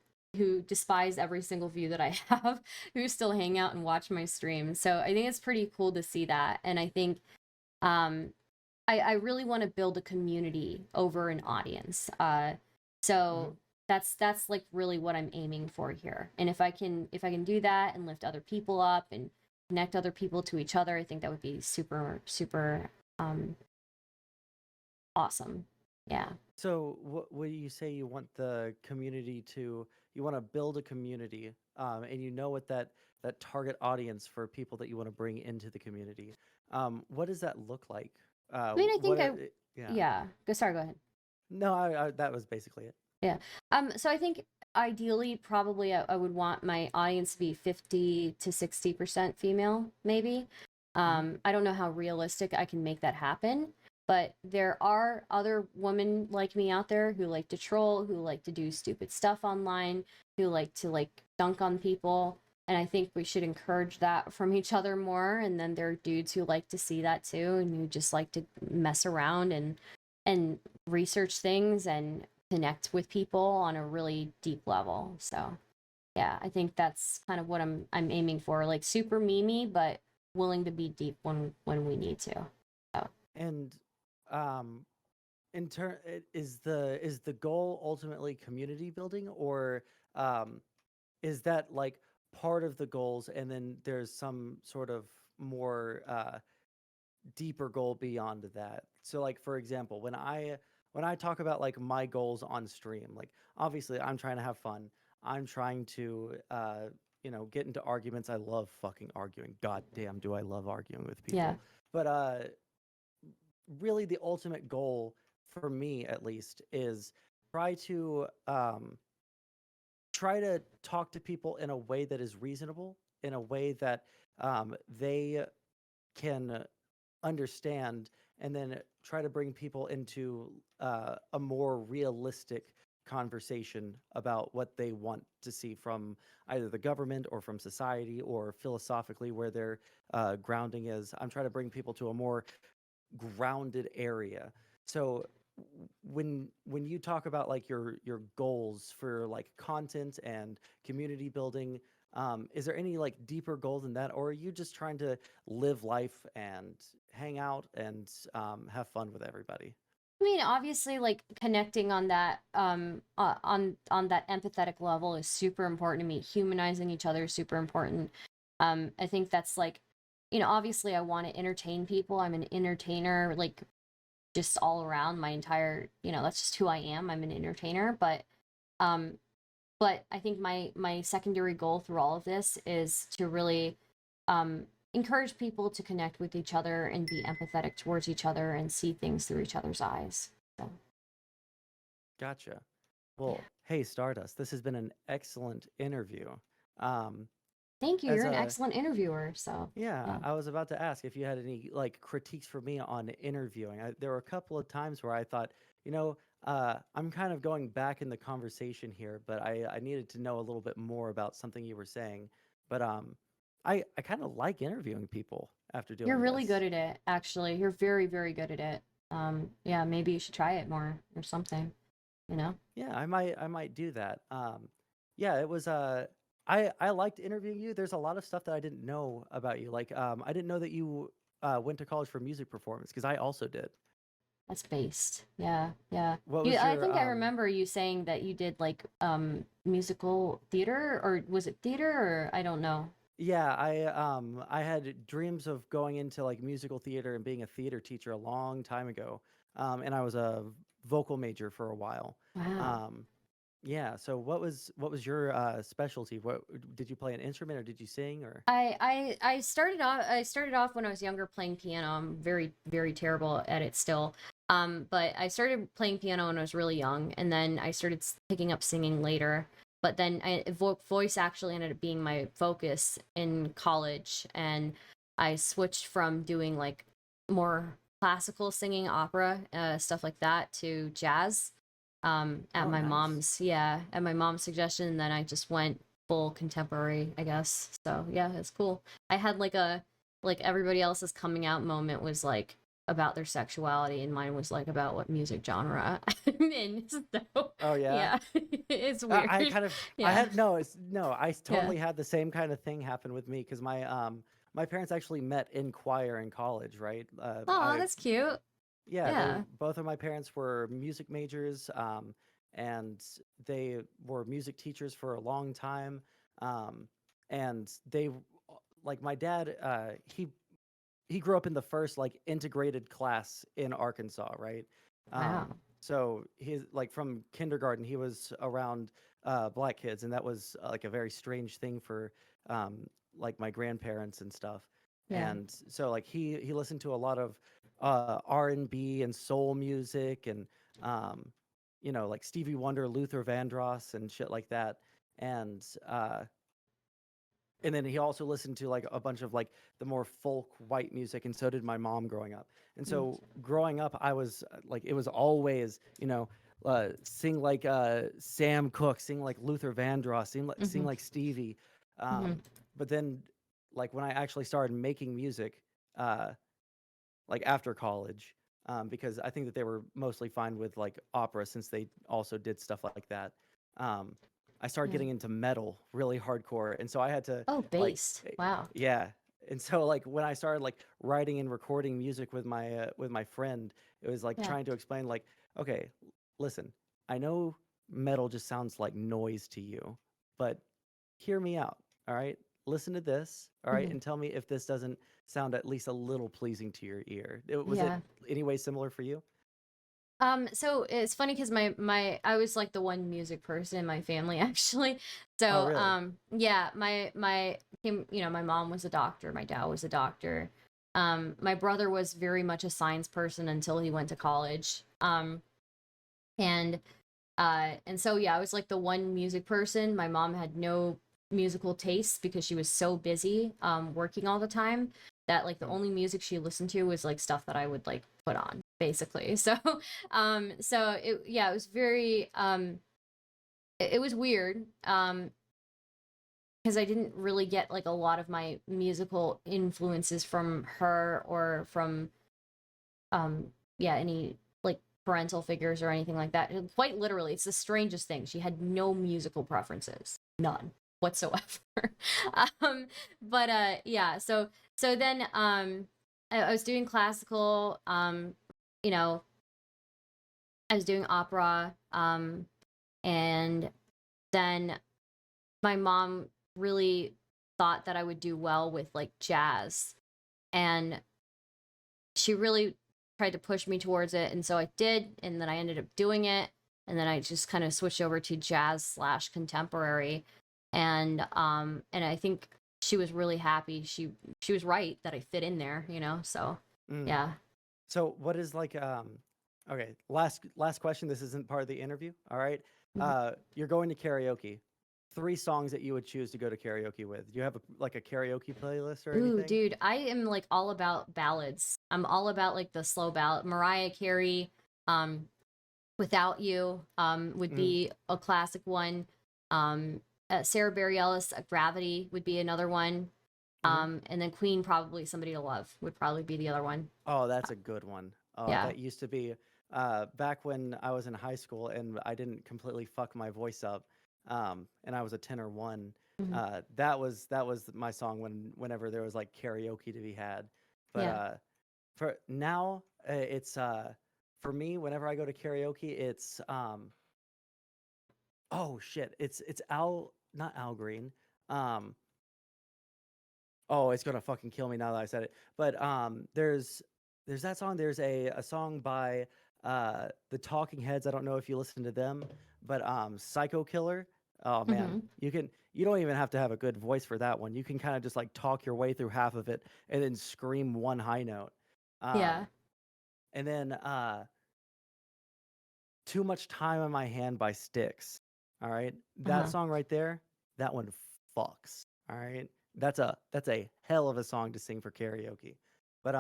despise every single view that I have, who still hang out and watch my stream. So I think it's pretty cool to see that, and I think um, I really want to build a community over an audience. Hmm. So that's like really what I'm aiming for here. And if I can do that and lift other people up and connect other people to each other, I think that would be super super um awesome. Yeah. So, what do you say you want the community to? want to build a community, and you know what that target audience for people that you want to bring into the community. What does that look like? I mean, I What think are, yeah. yeah. Go, sorry, go ahead. No, that was basically it. Yeah. So I think ideally, probably I would want my audience to be 50 to 60% female, maybe. Hmm. I don't know how realistic I can make that happen, but there are other women like me out there who like to troll, who like to do stupid stuff online, who like to like dunk on people. And I think we should encourage that from each other more. And then there are dudes who like to see that too, and who just like to mess around and research things and connect with people on a really deep level. So yeah, I think that's kind of what I'm aiming for. Like super memey, but willing to be deep when we need to. So And um, in turn, is the goal ultimately community building, or um, is that like part of the goals, and then there's some sort of more deeper goal beyond that? So like for example, when I talk about like my goals on stream, like obviously I'm trying to have fun. I'm trying to get into arguments. I love fucking arguing. God damn, do I love arguing with yeah, people. But really the ultimate goal for me at least is try to um try to talk to people in a way that is reasonable, in a way that they can understand, and then try to bring people into a more realistic conversation about what they want to see from either the government or from society or philosophically where their grounding is. I'm trying to bring people to a more grounded area. So when you talk about like your goals for like content and community building, is there any like deeper goal than that, or are you just trying to live life and hang out and have fun with everybody? I mean, obviously, like connecting on that on that empathetic level is super important to me. Humanizing each other is super important. I think that's like, obviously, I want to entertain people. I'm an entertainer, like just all around my entire, that's just who I am. I'm an entertainer, um, but I think my secondary goal through all of this is to really encourage people to connect with each other and be empathetic towards each other and see things through each other's eyes. So Gotcha. yeah. Well, hey Stardust, this has been an excellent interview. um Thank you. as You're an a excellent interviewer. So Yeah, yeah. I was about to ask if you had any like critiques for me on interviewing. There were a couple of times where I thought, I'm kind of going back in the conversation here, but I needed to know a little bit more about something you were saying. But I kind of like interviewing people after You're doing really good this. at it, actually. You're very, very good at it. Yeah, maybe you should try it more or something, you know? Yeah, I might do that. Yeah, it was I liked interviewing you. There's a lot of stuff that I didn't know about you. Like I didn't know that you went to college for music performance because I also did. That's based. Yeah, yeah. What You was I your think I remember you saying that you did like musical theater, or was it theater, or I don't know. Yeah, I had dreams of going into like musical theater and being a theater teacher a long time ago. And I was a vocal major for a while. Wow. Um yeah, so what was your specialty? What did you play an instrument or did you sing or I started off when I was younger playing piano. I'm very, very terrible at it still. But I started playing piano when I was really young, and then I started picking up singing later. But then voice actually ended up being my focus in college, and I switched from doing like more classical singing, opera, stuff like that, to jazz. At Oh, my nice. mom's, yeah, at my mom's suggestion. And then I just went full contemporary, I guess. So yeah, it's cool. I had like everybody else's coming out moment was like about their sexuality, and mine was like about what music genre I'm in. So Oh yeah. yeah, it's I weird. kind of I Yeah, had no, it's no, I yeah. totally had the same kind of thing happen with me because my parents actually met in choir in college, right? Oh, I that's cute. Yeah, they Yeah. both of my parents were music majors, and they were music teachers for a long time. Um, and like my dad, he grew up in the first like integrated class in Arkansas, right? Wow. Um, So he's like from kindergarten, he was around black kids, and that was like a very strange thing for um, like my grandparents and stuff. Yeah. And so like he listened to a lot of R&B and soul music, and um, like Stevie Wonder, Luther Vandross, and shit like that. And and then he also listened to like a bunch of like the more folk white music, and so did my mom growing up. And Mm. so growing up, I was like, it was always, sing like Sam Cooke, sing like Luther Vandross, sing Mhm. like Stevie. Mhm. But then, like when I actually started making music, uh, like after college, because I think that they were mostly fine with like opera since they also did stuff like that. Um, I started Yeah. getting into metal really hardcore, and so I had to Oh, like, based. Wow. yeah. And so like when I started like writing and recording music with my friend, it was like Yeah. trying to explain like, okay, listen, I know metal just sounds like noise to you, but hear me out. All right, listen to this. All right, Mhm. and tell me if this doesn't sound at least a little pleasing to your ear. Was it Yeah. any way similar for you? So it's funny because my I was like the one music person in my family actually. Oh, So really? yeah, my mom was a doctor, my dad was a doctor. My brother was very much a science person until he went to college. And and so yeah, I was like the one music person. My mom had no musical tastes because she was so busy working all the time that like the Mm, only music she listened to was like stuff that I would like put on basically. So it yeah, it was very it was weird because I didn't really get like a lot of my musical influences from her or from um yeah, any like parental figures or anything like that. Quite literally, it's the strangest thing. She had no musical preferences, none whatsoever. um but yeah, so then I was doing classical, you know, I was doing opera, and then my mom really thought that I would do well with like jazz, and she really tried to push me towards it, and so I did, and then I ended up doing it, and then I just kind of switched over to jazz slash contemporary, and I think she was really happy. She was right that I fit in there, you know. So mm. yeah. So what is like okay, last question. This isn't part of the interview. All right. Mhm. You're going to karaoke. 3 songs that you would choose to go to karaoke with. Do you have like a karaoke playlist or Ooh, anything? dude, I am like all about ballads. I'm all about like the slow ballad. Mariah Carey, um, Without You, would Mm, be a classic one. Sarah Bareilles, Gravity would be another one. mm-hmm. And then Queen, probably Somebody to Love would probably be the other one. Oh, that's a good one. Oh, Yeah. that used to be back when I was in high school and I didn't completely fuck my voice up, and I was a tenor one. Mhm. That was my song whenever there was like karaoke to be had. But Yeah. for now, it's for me whenever I go to karaoke, it's oh shit, it's Al not Al Green. Um, Oh, it's gonna fucking kill me now that I said it. But there's that song. There's a song by the Talking Heads. I don't know if you listen to them, but Psycho Killer. Oh man, Hmm. you don't even have to have a good voice for that one. You can kind of just like talk your way through half of it and then scream one high note. Yeah. Um, and then Too Much Time on My Hand by Styx. All right. That Uh-huh. song right there, that one fucks. All right. That's a hell of a song to sing for karaoke. But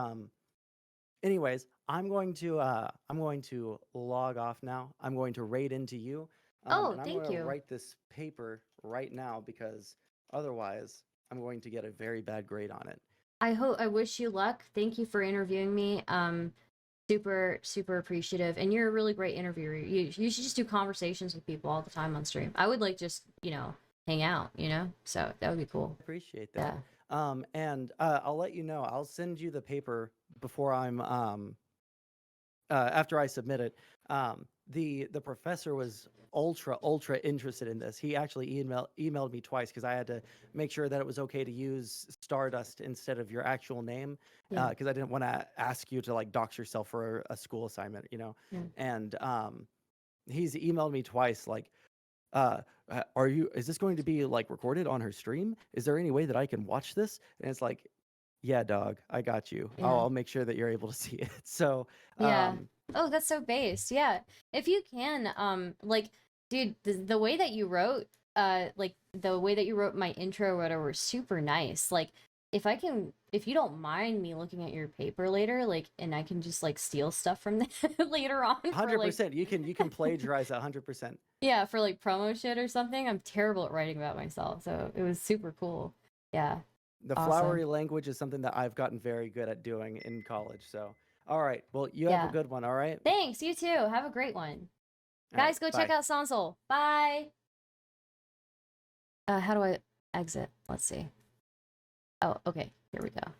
anyways, I'm going to log off now. I'm going to raid into you. Oh, And I'm going thank to you. write this paper right now because otherwise I'm going to get a very bad grade on it. I wish you luck. Thank you for interviewing me. Super, super appreciative. And you're a really great interviewer. You should just do conversations with people all the time on stream. I would like just, hang out, you know? So that would be cool. Appreciate Yeah. that. And I'll let you know. I'll send you the paper before I'm after I submit it. The professor was ultra interested in this. He actually emailed me twice because I had to make sure that it was okay to use Stardust instead of your actual name, Yeah. because I didn't want to ask you to like dox yourself for a school assignment, you know. Yeah. And he's emailed me twice like, is this going to be like recorded on her stream? Is there any way that I can watch this? And it's like, yeah, dog, I got you. Yeah. I'll make sure that you're able to see it. So Yeah. Oh, that's so based. Yeah. If you can, like, dude, the way that you wrote, like the way that you wrote my intro or whatever was super nice. Like, if you don't mind me looking at your paper later, like, and I can just like steal stuff from that later on for like, 100%. You can plagiarize 100%. yeah, for like promo shit or something. I'm terrible at writing about myself, so it was super cool. Yeah. The Awesome. flowery language is something that I've gotten very good at doing in college. So, all right. Well, you have Yeah. a good one. All right. Thanks. You too. Have a great one. All Guys, right, go check bye. out Sansol. Bye. How do I exit? Let's see. Oh, okay. Here we go.